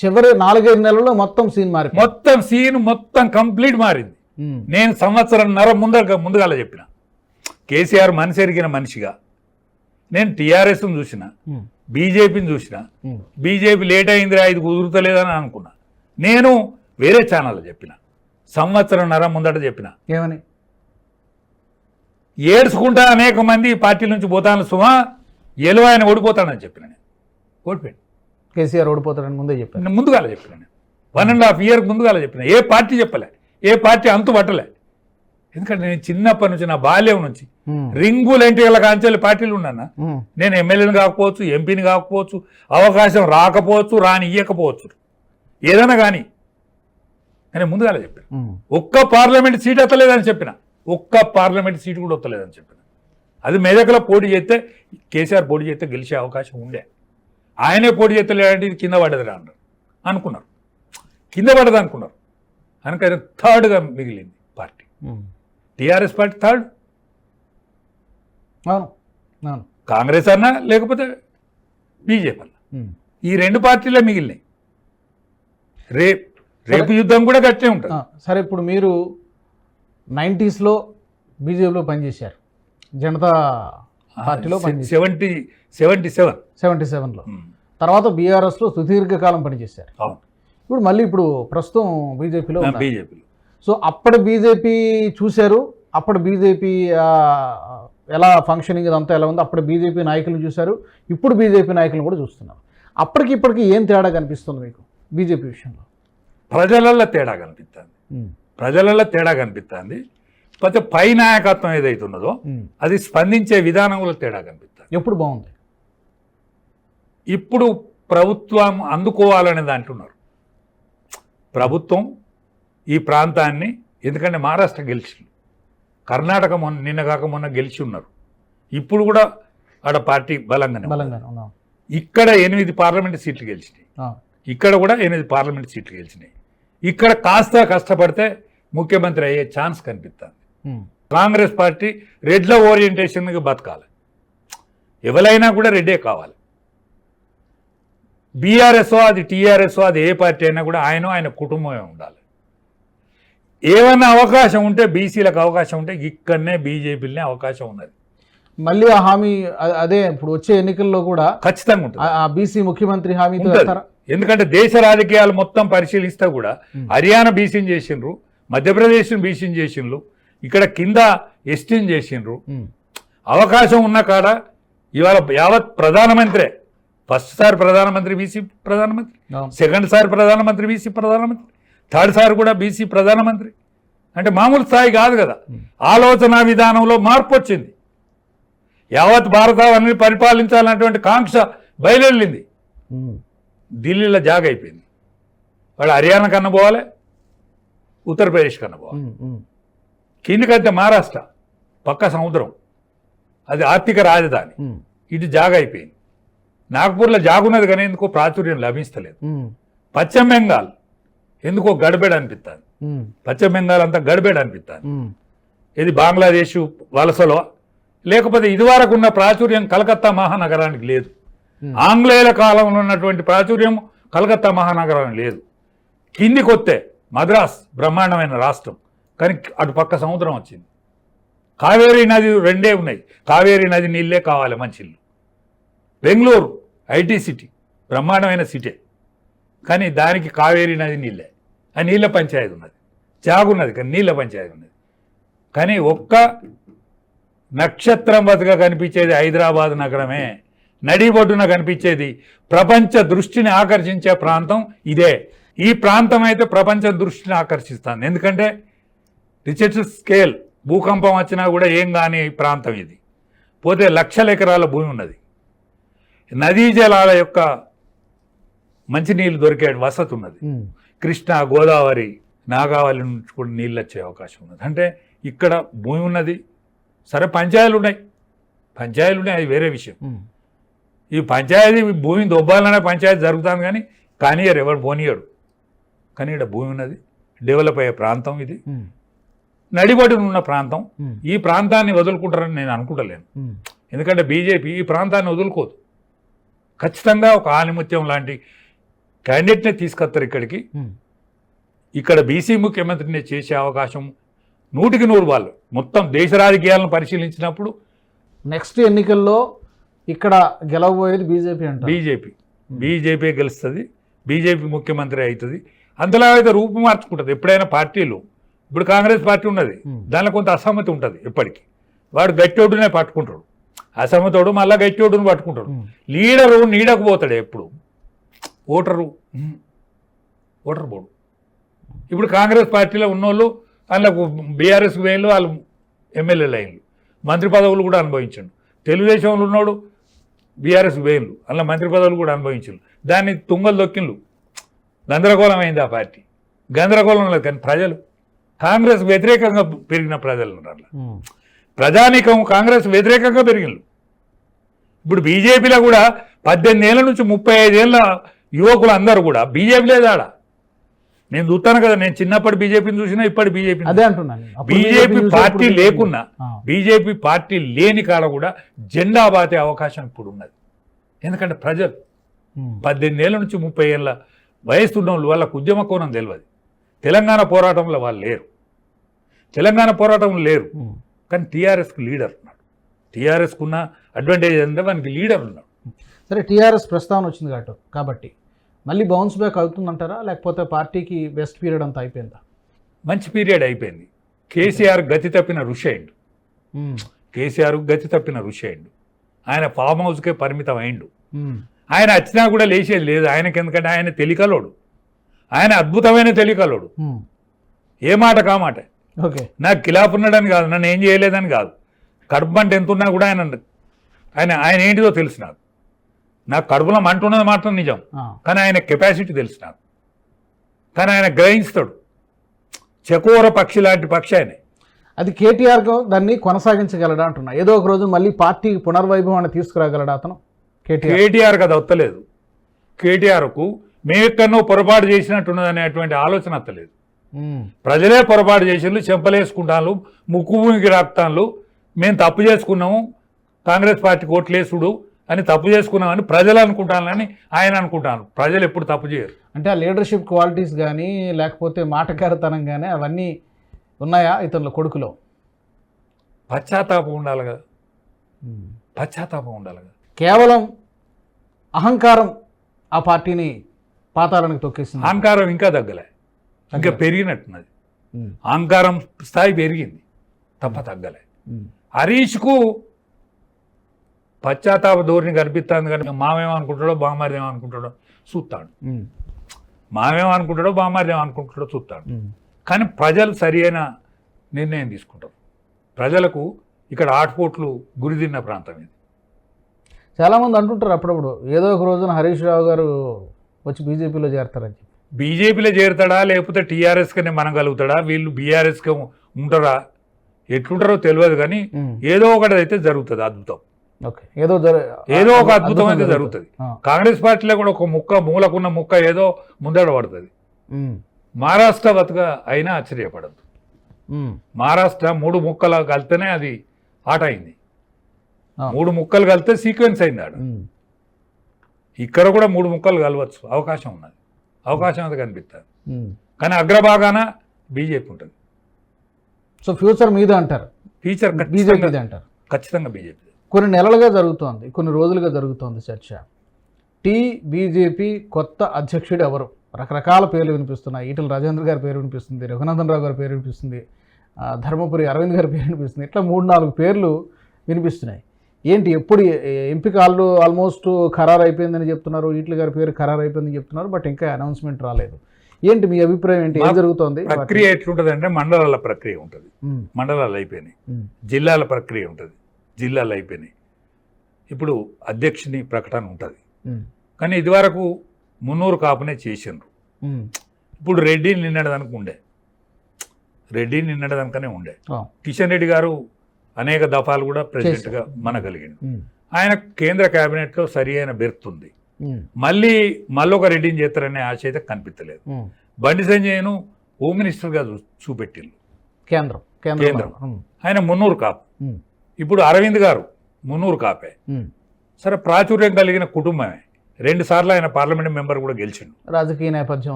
చివరి 4-5 నెలల్లో మొత్తం సీన్ మొత్తం కంప్లీట్ మారింది. నేను సంవత్సరంన్నర ముందుగాల చెప్పిన, కేసీఆర్ మనసు ఎరిగిన మనిషిగా నేను టీఆర్ఎస్ను చూసిన, బీజేపీని చూసిన. బీజేపీ లేట్ అయిందిరా, ఇది కుదురుతలేదని అనుకున్నా. నేను వేరే ఛానల్లో చెప్పిన, సంవత్సరంన్నర ముందట చెప్పిన, ఏమని ఏడ్చుకుంటా అనేక మంది పార్టీ నుంచి పోతాను సుమా, ఎలువ ఆయన ఓడిపోతాడని చెప్పిన. నేను ఓడిపోయాడు, కేసీఆర్ ఓడిపోతాడని ముందుగాల చెప్పిన. నేను 1.5 year ముందుగాల చెప్పిన. ఏ పార్టీ చెప్పలే, ఏ పార్టీ అంతు పట్టలే. ఎందుకంటే నేను చిన్నప్పటి నుంచి, నా బాల్యం నుంచి రింగులు ఎన్టీఆర్ల కాంచెల్లి పార్టీలు ఉన్నానా. నేను ఎమ్మెల్యేని కాకపోవచ్చు, ఎంపీని కాకపోవచ్చు, అవకాశం రాకపోవచ్చు, ఇయ్యకపోవచ్చు, ఏదైనా కానీ నేను ముందుగాల చెప్పిన. ఒక్క పార్లమెంట్ సీట్ ఎత్తలేదని చెప్పిన, ఒక్క పార్లమెంట్ సీటు కూడా వస్తలేదని చెప్పిన. అది మెదక్లో పోటీ చేస్తే, కేసీఆర్ పోటీ చేస్తే గెలిచే అవకాశం ఉండే. ఆయనే పోటీ చేస్తలేదంటే ఇది కింద పడ్డది అనుకున్నారు, కింద పడ్డది అనుకున్నారు. అందుకని 3rd మిగిలింది party. TRS party 3rd, Congress అన్నా లేకపోతే బీజేపీ అన్నా, ఈ 2 పార్టీలే మిగిలినాయి. రేపు యుద్ధం కూడా గట్టే ఉంటుంది. సరే, ఇప్పుడు మీరు 90sలో బీజేపీలో పనిచేశారు, జనతా పార్టీలో 77లో. తర్వాత బీఆర్ఎస్లో సుదీర్ఘకాలం పనిచేశారు. ఇప్పుడు ప్రస్తుతం బీజేపీలో. సో అప్పుడు బీజేపీ చూశారు, అప్పుడు బీజేపీ ఎలా ఫంక్షనింగ్ ఇదంతా ఎలా ఉందో అప్పుడు బీజేపీ నాయకులను చూశారు, ఇప్పుడు బీజేపీ నాయకులను కూడా చూస్తున్నారు. ఇప్పటికి ఏం తేడా కనిపిస్తుంది మీకు బీజేపీ విషయంలో? ప్రజలలో తేడా కనిపిస్తుంది. పోతే పై నాయకత్వం ఏదైతున్నదో అది స్పందించే విధానంలో తేడా కనిపిస్తుంది. ఎప్పుడు బాగుంది? ఇప్పుడు ప్రభుత్వం అందుకోవాలనే దాంటున్నారు. ప్రభుత్వం ఈ ప్రాంతాన్ని, ఎందుకంటే మహారాష్ట్ర గెలిచింది, కర్ణాటక నిన్న కాక మొన్న గెలిచి ఉన్నారు. ఇప్పుడు కూడా ఆడ పార్టీ బలంగానే. ఇక్కడ 8 పార్లమెంట్ సీట్లు గెలిచినాయి, ఇక్కడ కూడా 8 పార్లమెంట్ సీట్లు గెలిచినాయి. ఇక్కడ కాస్త కష్టపడితే ముఖ్యమంత్రి అయ్యే ఛాన్స్ కనిపిస్తుంది. కాంగ్రెస్ పార్టీ రెడ్ల ఓరియంటేషన్కి బతకాలి, ఎవరైనా కూడా రెడ్డే కావాలి. బీఆర్ఎస్ఓ అది టీఆర్ఎస్ఓ అది ఏ పార్టీ అయినా కూడా ఆయన కుటుంబమే ఉండాలి. ఏమన్నా అవకాశం ఉంటే బీసీలకు అవకాశం ఉంటే ఇక్కడనే బీజేపీలనే అవకాశం ఉన్నది. మళ్ళీ ఆ హామీ అదే ఇప్పుడు వచ్చే ఎన్నికల్లో కూడా ఖచ్చితంగా ఉంటుంది. ఆ బీసీ ముఖ్యమంత్రి హామీ, ఎందుకంటే దేశ రాజకీయాలు మొత్తం పరిశీలిస్తే కూడా హర్యానా బీసీని చేసిండ్రు, మధ్యప్రదేశ్ని బీసీని చేసిండ్రు, ఇక్కడ కింద ఎస్టీని చేసిండ్రు. అవకాశం ఉన్న కాడ ఇవాళ యావత్ ప్రధానమంత్రి, ఫస్ట్ సారి ప్రధానమంత్రి బీసీ ప్రధానమంత్రి, సెకండ్ సారి ప్రధానమంత్రి బీసీ ప్రధానమంత్రి, 3rd సారి కూడా బీసీ ప్రధానమంత్రి. అంటే మామూలు స్థాయి కాదు కదా. ఆలోచన విధానంలో మార్పు వచ్చింది. యావత్ భారతాన్ని పరిపాలించాలన్నటువంటి కాంక్ష బయలుదేరింది. ఢిల్లీలో జాగ అయిపోయింది. వాళ్ళు హర్యానా కన్నా పోవాలి, ఉత్తరప్రదేశ్ కన్నా పోవాలి, కిందికంటే మహారాష్ట్ర పక్క సముద్రం, అది ఆర్థిక రాజధాని, ఇటు జాగ అయిపోయింది. నాగ్పూర్లో జాగున్నది కానీ ఎందుకో ప్రాచుర్యం లభిస్తలేదు. పశ్చిమ బెంగాల్ ఎందుకో గడిబేడ అనిపిస్తుంది. పశ్చిమ బెంగాల్ అంతా గడిబేడ అనిపిస్తుంది. ఇది బంగ్లాదేశ్ వలసలో, లేకపోతే ఇదివరకు ఉన్న ప్రాచుర్యం కలకత్తా మహానగరానికి లేదు. ఆంగ్లేయుల కాలంలో ఉన్నటువంటి ప్రాచుర్యం కలకత్తా మహానగరానికి లేదు. కిందికి వస్తే మద్రాస్ బ్రహ్మాండమైన రాష్ట్రం, కానీ అటు పక్క సముద్రం వచ్చింది. కావేరీ నది రెండే ఉన్నాయి, కావేరీ నది నీళ్ళే కావాలి మంచిళ్ళు. బెంగళూరు ఐటీ సిటీ, బ్రహ్మాండమైన సిటీ, కానీ దానికి కావేరీ నది నీళ్ళే. ఆ నీళ్ళ పంచాయతీ ఉన్నది, జాగున్నది, కానీ నీళ్ళ పంచాయతీ ఉన్నది. కానీ ఒక్క నక్షత్రం బతుగా కనిపించేది హైదరాబాద్ నగరమే. నడిబొడ్డున కనిపించేది ప్రపంచ దృష్టిని ఆకర్షించే ప్రాంతం ఇదే. ఈ ప్రాంతం అయితే ప్రపంచ దృష్టిని ఆకర్షిస్తుంది. ఎందుకంటే రిచర్డ్ స్కేల్ భూకంపం వచ్చినా కూడా ఏం కాని ప్రాంతం ఇది. పోతే లక్షల ఎకరాల భూమి ఉన్నది. నదీ జలాల యొక్క మంచినీళ్ళు దొరికే వసతి ఉన్నది. కృష్ణా, గోదావరి, నాగావళి నుంచి కూడా నీళ్ళు వచ్చే అవకాశం ఉన్నది. అంటే ఇక్కడ భూమి ఉన్నది. సరే పంచాయతీలు ఉన్నాయి, అది వేరే విషయం. ఈ పంచాయతీ భూమిని దొబ్బాలనే పంచాయతీ జరుగుతుంది, కానీ ఎవరు పోనీయడు. కానీ ఇక్కడ భూమి ఉన్నది, డెవలప్ అయ్యే ప్రాంతం ఇది, నడిబడిన ఉన్న ప్రాంతం. ఈ ప్రాంతాన్ని వదులుకుంటారని నేను అనుకుంటలేను. ఎందుకంటే బీజేపీ ఈ ప్రాంతాన్ని వదులుకోదు. ఖచ్చితంగా ఒక ఆనిముత్యం లాంటి క్యాండిడేట్నే తీసుకొస్తారు ఇక్కడికి. ఇక్కడ బీసీ ముఖ్యమంత్రిని చేసే అవకాశం 100% వాళ్ళు మొత్తం దేశ రాజకీయాలను పరిశీలించినప్పుడు నెక్స్ట్ ఎన్నికల్లో ఇక్కడ గెలవబోయేది బీజేపీ అంట. బీజేపీ గెలుస్తుంది, బీజేపీ ముఖ్యమంత్రి అవుతుంది. అంతలా అయితే రూపు మార్చుకుంటుంది. ఎప్పుడైనా పార్టీలు, ఇప్పుడు కాంగ్రెస్ పార్టీ ఉన్నది, దానిలో కొంత అసమ్మతి ఉంటుంది. ఎప్పటికీ వాడు గట్టోడునే పట్టుకుంటాడు, అసమ్మతోడు మళ్ళీ గట్టోడుని పట్టుకుంటాడు. లీడరు నీడకు పోతాడు ఎప్పుడు, ఓటరు పోడు. ఇప్పుడు కాంగ్రెస్ పార్టీలో ఉన్నోళ్ళు అందులో బీఆర్ఎస్ వేళ్ళు, వాళ్ళు ఎమ్మెల్యే లైన్లు, మంత్రి పదవులు కూడా అనుభవించండు. తెలుగుదేశంలో ఉన్నాడు బీఆర్ఎస్ వేళ్ళు, అందులో మంత్రి పదవులు కూడా అనుభవించండు. దాన్ని తుంగలు దొక్కిండ్లు, గందరగోళం అయింది ఆ పార్టీ. గందరగోళం లేదు, కానీ ప్రజలు కాంగ్రెస్ వ్యతిరేకంగా పెరిగిన ప్రజలు ఉన్నారు. ప్రజానీకం కాంగ్రెస్ వ్యతిరేకంగా పెరిగిండ్రు. ఇప్పుడు బీజేపీలో కూడా 18 ఏళ్ళ నుంచి 35 ఏళ్ళ యువకులు అందరూ కూడా బీజేపీ లేదాడ. నేను చూస్తాను కదా, నేను చిన్నప్పటి బీజేపీని చూసినా ఇప్పటి బీజేపీ. అదే అంటున్నాను, బీజేపీ పార్టీ లేకున్నా, బీజేపీ పార్టీ లేని కాడ కూడా జెండా బాతే అవకాశం ఇప్పుడు ఉన్నది. ఎందుకంటే ప్రజలు 18 ఏళ్ళ నుంచి 30 ఏళ్ళ వయసు ఉన్న వాళ్ళకు ఉద్యమ కోణం తెలియదు. తెలంగాణ పోరాటంలో వాళ్ళు లేరు, కానీ టీఆర్ఎస్కు లీడర్ ఉన్నాడు. టీఆర్ఎస్కు ఉన్న అడ్వాంటేజ్ అంటే వానికి లీడర్ ఉన్నాడు. సరే, టీఆర్ఎస్ ప్రస్తావన వచ్చింది కాబట్టి మళ్ళీ బౌన్స్ బ్యాక్ అవుతుందంటారా, లేకపోతే పార్టీకి బెస్ట్ పీరియడ్ అంతా అయిపోయిందా? మంచి పీరియడ్ అయిపోయింది. కేసీఆర్ గతి తప్పిన ఋషి అయిండు. ఆయన ఫామ్ హౌస్కే పరిమితం అయిండు. ఆయన వచ్చినా కూడా లేచేది లేదు ఆయనకి, ఎందుకంటే ఆయన తెలికలోడు, ఆయన అద్భుతమైన తెలికలోడు. ఏ మాట కామాట. నాకు ఖిలాఫ్ ఉన్నాడని కాదు, నన్ను ఏం చేయలేదని కాదు, కడుపు మంట ఎంత ఉన్నా కూడా ఆయన ఏంటిదో తెలుసు నాకు కడుపులో మంట ఉన్నది మాత్రం నిజం, కానీ ఆయన కెపాసిటీ తెలుసు నాకు. కానీ ఆయన గ్రహిస్తాడు. చకోర పక్షి లాంటి పక్షి ఆయన. అది కేటీఆర్ దాన్ని కొనసాగించగలడా అంటున్నా. ఏదో ఒక రోజు మళ్ళీ పార్టీ పునర్వైభవాన్ని తీసుకురాగలడా అతను? కేటీఆర్ కదా వస్తలేదు. కేటీఆర్కు మేమెక్కడో పొరపాటు చేసినట్టున్నది అనేటువంటి ఆలోచన వస్తలేదు. ప్రజలే పొరపాటు చేసిళ్ళు, చెంపలేసుకుంటాను, ముక్కు భూమికి రాపుతాను, మేము తప్పు చేసుకున్నాము, కాంగ్రెస్ పార్టీకి ఓట్లేసుడు అని తప్పు చేసుకున్నామని ప్రజలు అనుకుంటానని ఆయన అనుకుంటాను. ప్రజలు ఎప్పుడు తప్పు చేయరు. అంటే ఆ లీడర్షిప్ క్వాలిటీస్ కానీ, లేకపోతే మాటకారితనం కానీ అవన్నీ ఉన్నాయా ఇతరుల కొడుకులో? పశ్చాత్తాపం ఉండాలి కదా. కేవలం అహంకారం ఆ పార్టీని పాతాళానికి తొక్కేసింది. అహంకారం ఇంకా తగ్గలే, ఇంకా పెరిగినట్టున్నది. అహంకారం స్థాయి పెరిగింది తప్ప తగ్గలే. హరీష్కు పశ్చాత్తాప ధోరణి కనిపిస్తుంది, కానీ మామేమనుకుంటాడో బామ్మారిదేమనుకుంటాడో చూస్తాడు. చూస్తాడు. కానీ ప్రజలు సరి అయిన నిర్ణయం తీసుకుంటారు. ప్రజలకు ఇక్కడ ఆటుపోట్లు గురిదిన్న ప్రాంతం ఇది. చాలామంది అంటుంటారు అప్పుడప్పుడు, ఏదో ఒక రోజున హరీష్ రావు గారు వచ్చి బీజేపీలో చేరతారని. బీజేపీలో చేరుతాడా, లేకపోతే టీఆర్ఎస్కనే మనగలుగుతాడా, వీళ్ళు బీఆర్ఎస్కి ఉంటారా, ఎట్లుంటారో తెలియదు, కానీ ఏదో ఒకటి అయితే జరుగుతుంది. అద్భుతం, ఏదో ఒక అద్భుతం అయితే జరుగుతుంది. కాంగ్రెస్ పార్టీలో కూడా ఒక మూలకున్న ముక్క ఏదో ముందడ పడుతుంది. మహారాష్ట్ర బతుక అయినా ఆశ్చర్యపడద్దు. మహారాష్ట్ర 3 ముక్కలు కలితేనే అది ఆట అయింది. 3 ముక్కలు కలితే సీక్వెన్స్ అయింది ఆడ. ఇక్కడ కూడా 3 ముక్కలు కలవచ్చు, అవకాశం ఉన్నది, అవకాశం అది కనిపిస్తుంది. కానీ అగ్రభాగాన బీజేపీ ఉంటుంది. సో ఫ్యూచర్ మీద అంటారు, ఫ్యూచర్ బీజేపీ అంటారు. ఖచ్చితంగా బీజేపీ. కొన్ని నెలలుగా జరుగుతోంది, కొన్ని రోజులుగా జరుగుతోంది చర్చ. బీజేపీ కొత్త అధ్యక్షుడు ఎవరు? రకరకాల పేర్లు వినిపిస్తున్నాయి. ఈటల రాజేంద్ర గారి పేరు వినిపిస్తుంది, రఘునందన్ రావు గారి పేరు వినిపిస్తుంది, ధర్మపురి అరవింద్ గారి పేరు వినిపిస్తుంది. ఇట్లా 3-4 పేర్లు వినిపిస్తున్నాయి. ఏంటి ఎప్పుడు ఎంపిక ఆల్మోస్ట్ ఖరారు అయిపోయిందని చెప్తున్నారు, ఈటల గారి పేరు ఖరారు అయిపోయిందని చెప్తున్నారు, బట్ ఇంకా అనౌన్స్మెంట్ రాలేదు. ఏంటి మీ అభిప్రాయం ఏంటి? ఏం జరుగుతోంది? ప్రక్రియ ఎట్లుంటుంది అంటే మండలాల ప్రక్రియ ఉంటుంది, మండలాలు అయిపోయినాయి. జిల్లాల ప్రక్రియ ఉంటుంది, జిల్లాలు అయిపోయినాయి. ఇప్పుడు అధ్యక్షుని ప్రకటన ఉంటుంది. కానీ ఇదివరకు 300 కాపునే చేసిండ్రు. ఇప్పుడు రెడ్డి నిన్నడదనుకు ఉండే, రెడ్డి నిన్నడదనుకనే ఉండే. కిషన్ రెడ్డి గారు అనేక దఫాలు కూడా ప్రెసిడెంట్గా మనగలిగిండు. ఆయన కేంద్ర కేబినెట్లో సరి అయిన బెర్తుంది. మళ్ళీ ఒక రెడ్డిని చేస్తారనే ఆశ అయితే కనిపించలేదు. బండి సంజయ్ను హోమ్ మినిస్టర్గా చూపెట్టిండు కేంద్రం. ఆయన 300 కాపు. ఇప్పుడు అరవింద్ గారు 300 కాపే. సరే, ప్రాచుర్యం కలిగిన కుటుంబమే. 2 సార్లు ఆయన పార్లమెంట్ మెంబర్ కూడా గెలిచిండు. రాజకీయ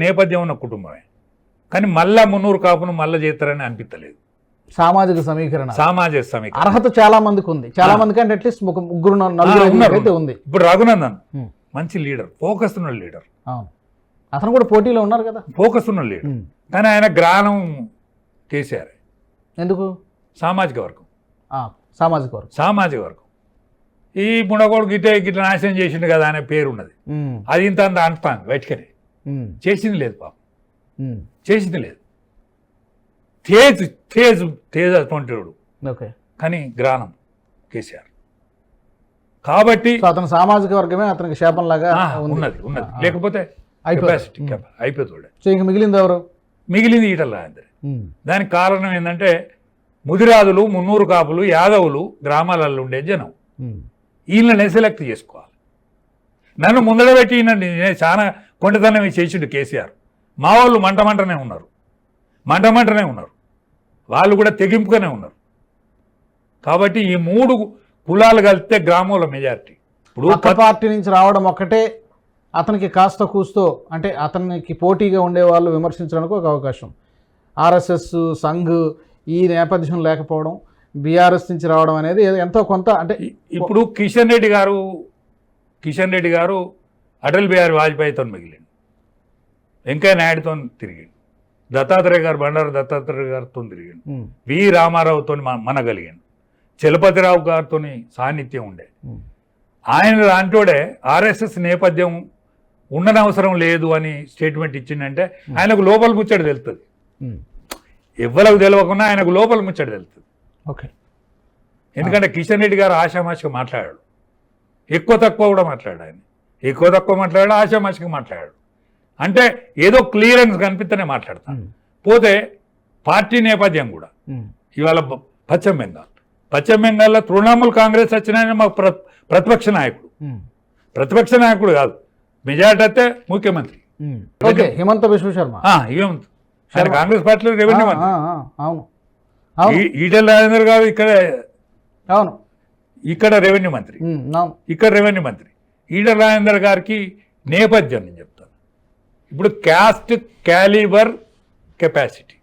నేపథ్యం ఉన్న కుటుంబమే. కానీ మళ్ళా 300 కాపును మళ్ళా చేస్తారని అనిపించలేదు. సామాజిక సమీకరణ అర్హత చాలా మందికి ఉంది. చాలా మందికి అంటే అట్లీస్ట్ 3-4 ఉంది. ఇప్పుడు రఘునందన్ మంచి లీడర్, ఫోకస్ ఉన్న లీడర్. అతను కూడా పోటీలో ఉన్నారు కదా, ఫోకస్ ఉన్న లీడర్. కానీ ఆయన గ్రహణం కేసీఆర్. ఎందుకు? సామాజిక వర్గం. ఈ మునగోడు గిట్ల నాశనం చేసిండు కదా అనే పేరు ఉన్నది. అది ఇంత అంటాను బయటకనే. చేసింది లేదు పాపం, చేసింది లేదు. తేజ్ అటువంటి కానీ గ్రహణం కేసీఆర్. కాబట్టి అతని సామాజిక వర్గమే అతనికి శాపంలాగా ఉన్నది. లేకపోతే అయిపోతాడు. సో ఇంక మిగిలింది ఎవరు? మిగిలింది ఈటల రాజేందర్. దానికి కారణం ఏంటంటే ముదిరాజులు, 300 కాపులు, యాదవులు గ్రామాలలో ఉండే జనం. వీళ్ళని సెలెక్ట్ చేసుకోవాలి. నన్ను ముందర పెట్టి నేను చాలా కొండతనం చేసిండు కేసీఆర్. మా వాళ్ళు మంటనే ఉన్నారు, వాళ్ళు కూడా తెగింపుగానే ఉన్నారు. కాబట్టి ఈ 3 కులాలు కలిస్తే గ్రామంలో మెజారిటీ. ఇప్పుడు ఒక పార్టీ నుంచి రావడం ఒక్కటే అతనికి కాస్త కూస్తో అంటే అతనికి పోటీగా ఉండే వాళ్ళు విమర్శించడానికి ఒక అవకాశం. ఆర్ఎస్ఎస్, సంఘ్ ఈ నేపథ్యం లేకపోవడం, బీఆర్ఎస్ నుంచి రావడం అనేది ఎంతో కొంత అంటే. ఇప్పుడు కిషన్ రెడ్డి గారు అటల్ బిహారీ వాజ్పేయితో మిగిలిండు, వెంకయ్య నాయుడుతో తిరిగిండు, బండారు దత్తాత్రేయ గారితో తిరిగిండు, వి రామారావుతో మనగలిగిండు, చలపతిరావు గారితో సాన్నిధ్యం ఉండే. ఆయన లాంటోడే ఆర్ఎస్ఎస్ నేపథ్యం ఉండనవసరం లేదు అని స్టేట్మెంట్ ఇచ్చిందంటే ఆయనకు లోపల ముచ్చట తెలుస్తుంది. ఎవ్వరికి తెలియకుండా ఆయనకు లోపల ముచ్చట తెలుస్తుంది. ఓకే. ఎందుకంటే కిషన్ రెడ్డి గారు ఆషామాషిగా మాట్లాడాడు, ఎక్కువ తక్కువ కూడా మాట్లాడాడు. ఆయన ఎక్కువ తక్కువ మాట్లాడాడు, ఆషామాషిగా మాట్లాడాడు. అంటే ఏదో క్లియరెన్స్ కనిపిస్తేనే మాట్లాడతాను. పోతే పార్టీ నేపథ్యం కూడా ఇవాళ పశ్చిమ బెంగాల్లో తృణమూల్ కాంగ్రెస్ వచ్చిన మాకు ప్రతిపక్ష నాయకుడు కాదు, మెజారిటీ అయితే ముఖ్యమంత్రి హిమంత బిశ్వ శర్మ. ఆయన కాంగ్రెస్ పార్టీలో రెవెన్యూ మంత్రి. ఈటెల రాజేందర్ గారు ఇక్కడ రెవెన్యూ మంత్రి. ఈటెల రాజేందర్ గారికి నేపథ్యం నేను చెప్తాను. ఇప్పుడు క్యాస్ట్, క్యాలిబర్, కెపాసిటీ,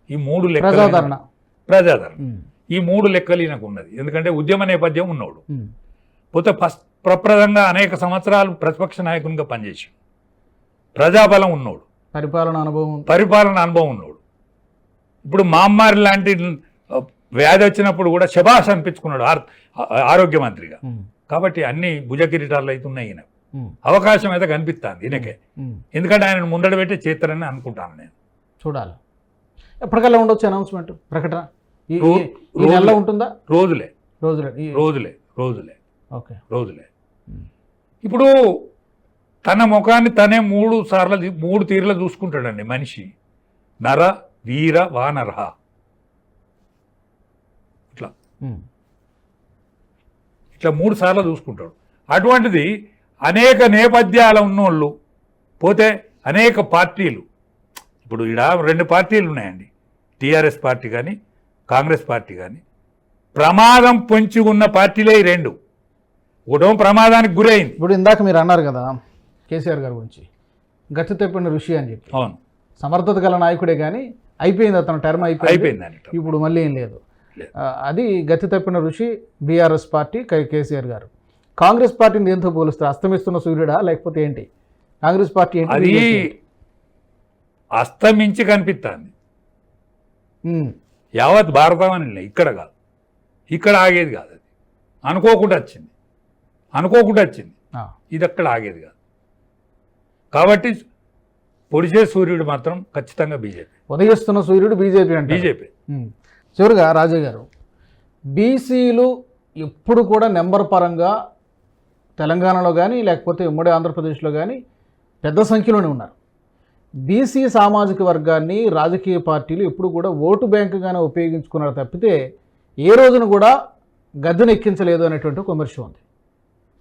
ఈ 3 లెక్కలు, ప్రజాదరణ, ఈ 3 లెక్కలు ఈయనకు ఉన్నది. ఎందుకంటే ఉద్యమ నేపథ్యం ఉన్నోడు. పోతే ప్రప్రదంగా అనేక సంవత్సరాలు ప్రతిపక్ష నాయకునిగా పనిచేసి ప్రజాబలం ఉన్నోడు, పరిపాలన అనుభవం ఉన్నోడు. ఇప్పుడు మామ్మారి లాంటి వ్యాధి వచ్చినప్పుడు కూడా శబాష్ అనిపించుకున్నాడు ఆరోగ్య మంత్రిగా. కాబట్టి అన్ని భుజకిరీటాలు అయితే ఉన్నాయి. ఈయన అవకాశం అయితే కనిపిస్తుంది ఈయనకే. ఎందుకంటే ఆయన ముందడ పెట్టి చేస్తారని అనుకుంటాను నేను. చూడాలి ఎప్పటికల్లా ఉండొచ్చు అనౌన్స్మెంట్, ప్రకటన ఈ నెలలో ఉంటుందా? రోజులే. ఇప్పుడు తన ముఖాన్ని తనే 3 తీరులో చూసుకుంటాడండి మనిషి. నర, వీర, వానరహ, ఇట్లా 3 సార్లు చూసుకుంటాడు. అటువంటిది అనేక నేపథ్యాల ఉన్నోళ్ళు, పోతే అనేక పార్టీలు, ఇప్పుడు ఈడ 2 పార్టీలు ఉన్నాయండి, టీఆర్ఎస్ పార్టీ కానీ కాంగ్రెస్ పార్టీ కానీ. ప్రమాదం పొంచి ఉన్న పార్టీలే ఈ 2. ఒకటో ప్రమాదానికి గురైంది. ఇప్పుడు ఇందాక మీరు అన్నారు కదా కేసీఆర్ గారి గురించి గట్టి తప్పిన ఋషి అని చెప్పి. అవును, సమర్థత గల నాయకుడే కానీ అయిపోయింది, అతను టర్మ్ అయిపోయింది. ఇప్పుడు మళ్ళీ ఏం లేదు. అది గతి తప్పిన ఋషి బీఆర్ఎస్ పార్టీ కేసీఆర్ గారు. కాంగ్రెస్ పార్టీని దేంతో పోలుస్తారు? అస్తమిస్తున్న సూర్యుడా లేకపోతే ఏంటి? కాంగ్రెస్ పార్టీ ఏంటి? అది అస్తమించి కనిపిస్తుంది. యావత్ భారతం అని ఇక్కడ కాదు, ఇక్కడ ఆగేది కాదు. అది అనుకోకుండా వచ్చింది. ఇది అక్కడ ఆగేది కాదు. కాబట్టి పొడిచే సూర్యుడు మాత్రం ఖచ్చితంగా బీజేపీ. ఉదయిస్తున్న సూర్యుడు బీజేపీ అంటే బీజేపీ. చివరిగా రాజయ్య గారు, బీసీలు ఎప్పుడు కూడా నెంబర్ పరంగా తెలంగాణలో కానీ లేకపోతే ఉమ్మడి ఆంధ్రప్రదేశ్లో కానీ పెద్ద సంఖ్యలోనే ఉన్నారు. బీసీ సామాజిక వర్గాన్ని రాజకీయ పార్టీలు ఎప్పుడు కూడా ఓటు బ్యాంకుగానే ఉపయోగించుకున్నారు తప్పితే ఏ రోజున కూడా గద్దెను ఎక్కించలేదు అనేటువంటి ఒక విమర్శ ఉంది.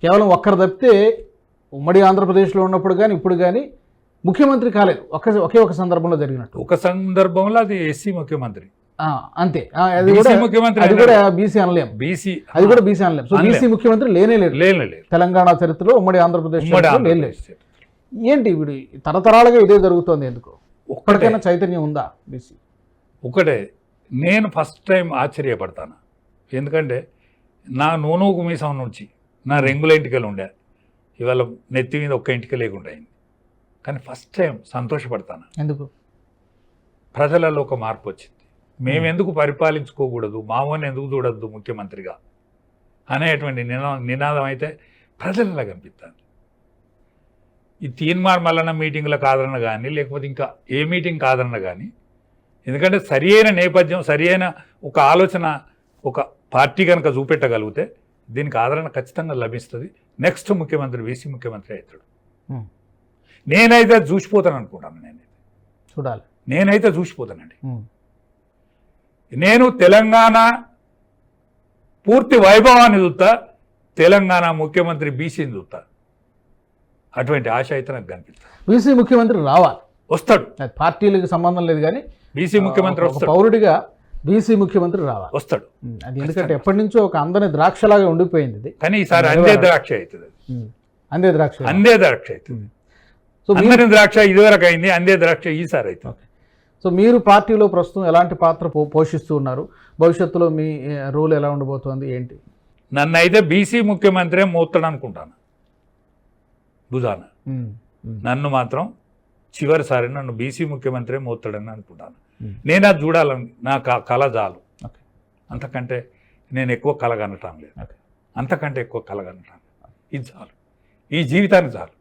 కేవలం ఒక్కరు తప్పితే ఉమ్మడి ఆంధ్రప్రదేశ్లో ఉన్నప్పుడు కానీ ఇప్పుడు కానీ ముఖ్యమంత్రి కాలేదు. ఒకే ఒక సందర్భంలో జరిగినట్టు. ఒక సందర్భంలో అది ఎస్సీ ముఖ్యమంత్రి అంతే. అది కూడా బీసీ అనలేం. అది కూడా బీసీ అనలేం. సో బీసీ ముఖ్యమంత్రి లేనే లేదు తెలంగాణ చరిత్రలో, ఉమ్మడి ఆంధ్రప్రదేశ్ లేదు. ఏంటి ఇప్పుడు తరతరాలుగా ఇదే జరుగుతోంది? ఎందుకు ఒక్కడికైనా చైతన్యం ఉందా బీసీ? ఒకటే, నేను ఫస్ట్ టైం ఆశ్చర్యపడతాను. ఎందుకంటే నా నూనూకు మీసం నుంచి నా రెంగుల ఇంటికలు ఉండే, ఇవాళ నెత్తి మీద ఒక్క ఇంటిక లేకుండా అయింది. కానీ ఫస్ట్ టైం సంతోషపడతాను. ఎందుకు? ప్రజలలో ఒక మార్పు వచ్చింది. మేమెందుకు పరిపాలించుకోకూడదు, మామూలు ఎందుకు చూడద్దు ముఖ్యమంత్రిగా అనేటువంటి నినాదం అయితే ప్రజలలో కనిపిస్తుంది. ఈ తీన్మార్ మల్లన్న మీటింగులకు ఆదరణ కానీ లేకపోతే ఇంకా ఏ మీటింగ్ ఆదరణ కానీ, ఎందుకంటే సరి అయిన నేపథ్యం, సరి అయిన ఒక ఆలోచన ఒక పార్టీ కనుక చూపెట్టగలిగితే దీనికి ఆదరణ ఖచ్చితంగా లభిస్తుంది. నెక్స్ట్ ముఖ్యమంత్రి బీసీ ముఖ్యమంత్రి అవుతాడు. నేనైతే చూసిపోతాను అనుకుంటాను. నేనైతే చూసిపోతానండి. నేను తెలంగాణ పూర్తి వైభవాన్ని చూస్తా, తెలంగాణ ముఖ్యమంత్రి బీసీని చూస్తా. అటువంటి ఆశ అయితే నాకు కనిపిస్తుంది. బీసీ ముఖ్యమంత్రి రావాలి, వస్తాడు. పార్టీలకు సంబంధం లేదు కానీ బీసీ ముఖ్యమంత్రి వస్తాడు. పౌరుడిగా బీసీ ముఖ్యమంత్రి రావాలి, వస్తాడు. అది ఎందుకంటే ఎప్పటి నుంచో ఒక అందని ద్రాక్షలాగా ఉండిపోయింది ఇది. కానీ ఈసారి అందే ద్రాక్ష అవుతుంది. అందే ద్రాక్ష అవుతుంది. సో అందరి ద్రాక్ష ఇదివరకు అయింది, అందే ద్రాక్ష ఈసారి అవుతుంది. సో మీరు పార్టీలో ప్రస్తుతం ఎలాంటి పాత్ర పోషిస్తూ ఉన్నారు? భవిష్యత్తులో మీ రోల్ ఎలా ఉండబోతోంది ఏంటి? నన్ను అయితే బీసీ ముఖ్యమంత్రి మోస్తాడు అనుకుంటాను భుజాన. నన్ను మాత్రం చివరిసారి నన్ను బీసీ ముఖ్యమంత్రి మోస్తాడని అనుకుంటాను. నేను అది చూడాలని నా కళ చాలు. అంతకంటే నేను ఎక్కువ కళ కనటం లేదు. అంతకంటే ఎక్కువ కళ కనటం ఇది చాలు, ఈ జీవితానికి చాలు.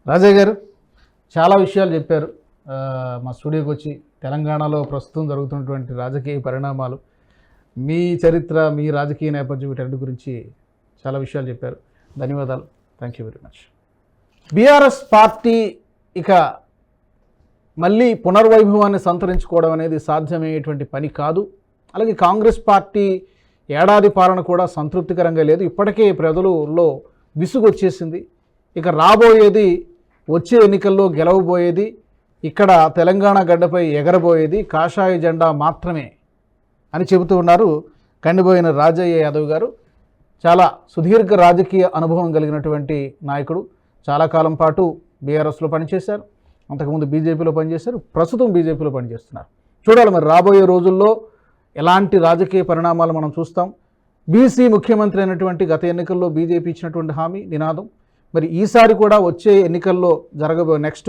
రాజయ్య గారు చాలా విషయాలు చెప్పారు. మా స్టూడియోకి వచ్చి తెలంగాణలో ప్రస్తుతం జరుగుతున్నటువంటి రాజకీయ పరిణామాలు, మీ చరిత్ర, మీ రాజకీయ నేపథ్యం, వీటన్నిటి గురించి చాలా విషయాలు చెప్పారు. ధన్యవాదాలు. Thank you very much. BRS party ఇక మళ్ళీ పునర్వైభవాన్ని సంతరించుకోవడం అనేది సాధ్యమయ్యేటువంటి పని కాదు. అలాగే కాంగ్రెస్ పార్టీ ఏడాది పాలన కూడా సంతృప్తికరంగా లేదు. ఇప్పటికే ప్రజలలో విసుగు వచ్చేసింది. ఇక రాబోయేది, వచ్చే ఎన్నికల్లో గెలవబోయేది, ఇక్కడ తెలంగాణ గడ్డపై ఎగరబోయేది కాషాయ జెండా మాత్రమే అని చెబుతూ ఉన్నారు కండిబోయిన రాజయ్య యాదవ్ గారు. చాలా సుదీర్ఘ రాజకీయ అనుభవం కలిగినటువంటి నాయకుడు. చాలా కాలం పాటు బీఆర్ఎస్లో పనిచేశారు, అంతకుముందు బీజేపీలో పనిచేశారు, ప్రస్తుతం బీజేపీలో పనిచేస్తున్నారు. చూడాలి మరి రాబోయే రోజుల్లో ఎలాంటి రాజకీయ పరిణామాలు మనం చూస్తాం. బీసీ ముఖ్యమంత్రి అయినటువంటి గత ఎన్నికల్లో బీజేపీ ఇచ్చినటువంటి హామీ, నినాదం, మరి ఈసారి కూడా వచ్చే ఎన్నికల్లో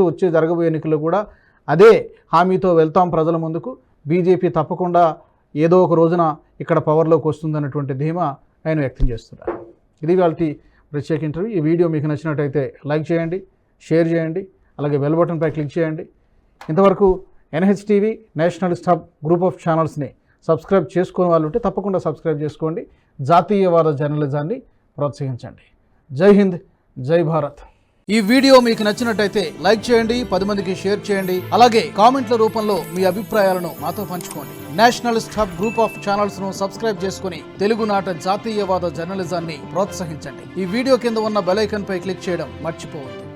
వచ్చే జరగబోయే ఎన్నికల్లో కూడా అదే హామీతో వెళ్తాం ప్రజల ముందుకు. బీజేపీ తప్పకుండా ఏదో ఒక రోజున ఇక్కడ పవర్లోకి వస్తుందన్నటువంటి ధీమా ఆయన వ్యక్తం చేస్తున్నారు. ఇది వాళ్ళ ప్రత్యేక ఇంటర్వ్యూ. ఈ వీడియో మీకు నచ్చినట్టయితే లైక్ చేయండి, షేర్ చేయండి, అలాగే బెల్ బటన్పై క్లిక్ చేయండి. ఇంతవరకు NHTV nationalist hub group of ఛానల్స్ని సబ్స్క్రైబ్ చేసుకునే వాళ్ళు ఉంటే తప్పకుండా సబ్స్క్రైబ్ చేసుకోండి. జాతీయవాద జర్నలిజాన్ని ప్రోత్సహించండి. జై హింద్, జై భారత్. ఈ వీడియో మీకు నచ్చినట్టయితే లైక్ చేయండి, 10 మందికి షేర్ చేయండి, అలాగే కామెంట్ల రూపంలో మీ అభిప్రాయాలను మాతో పంచుకోండి. Nationalist hub group of channels ను సబ్స్క్రైబ్ చేసుకుని తెలుగునాట జాతీయవాద జర్నలిజాన్ని ప్రోత్సహించండి. ఈ వీడియో కింద ఉన్న బెల్ ఐకాన్ పై క్లిక్ చేయడం మర్చిపోవద్దు.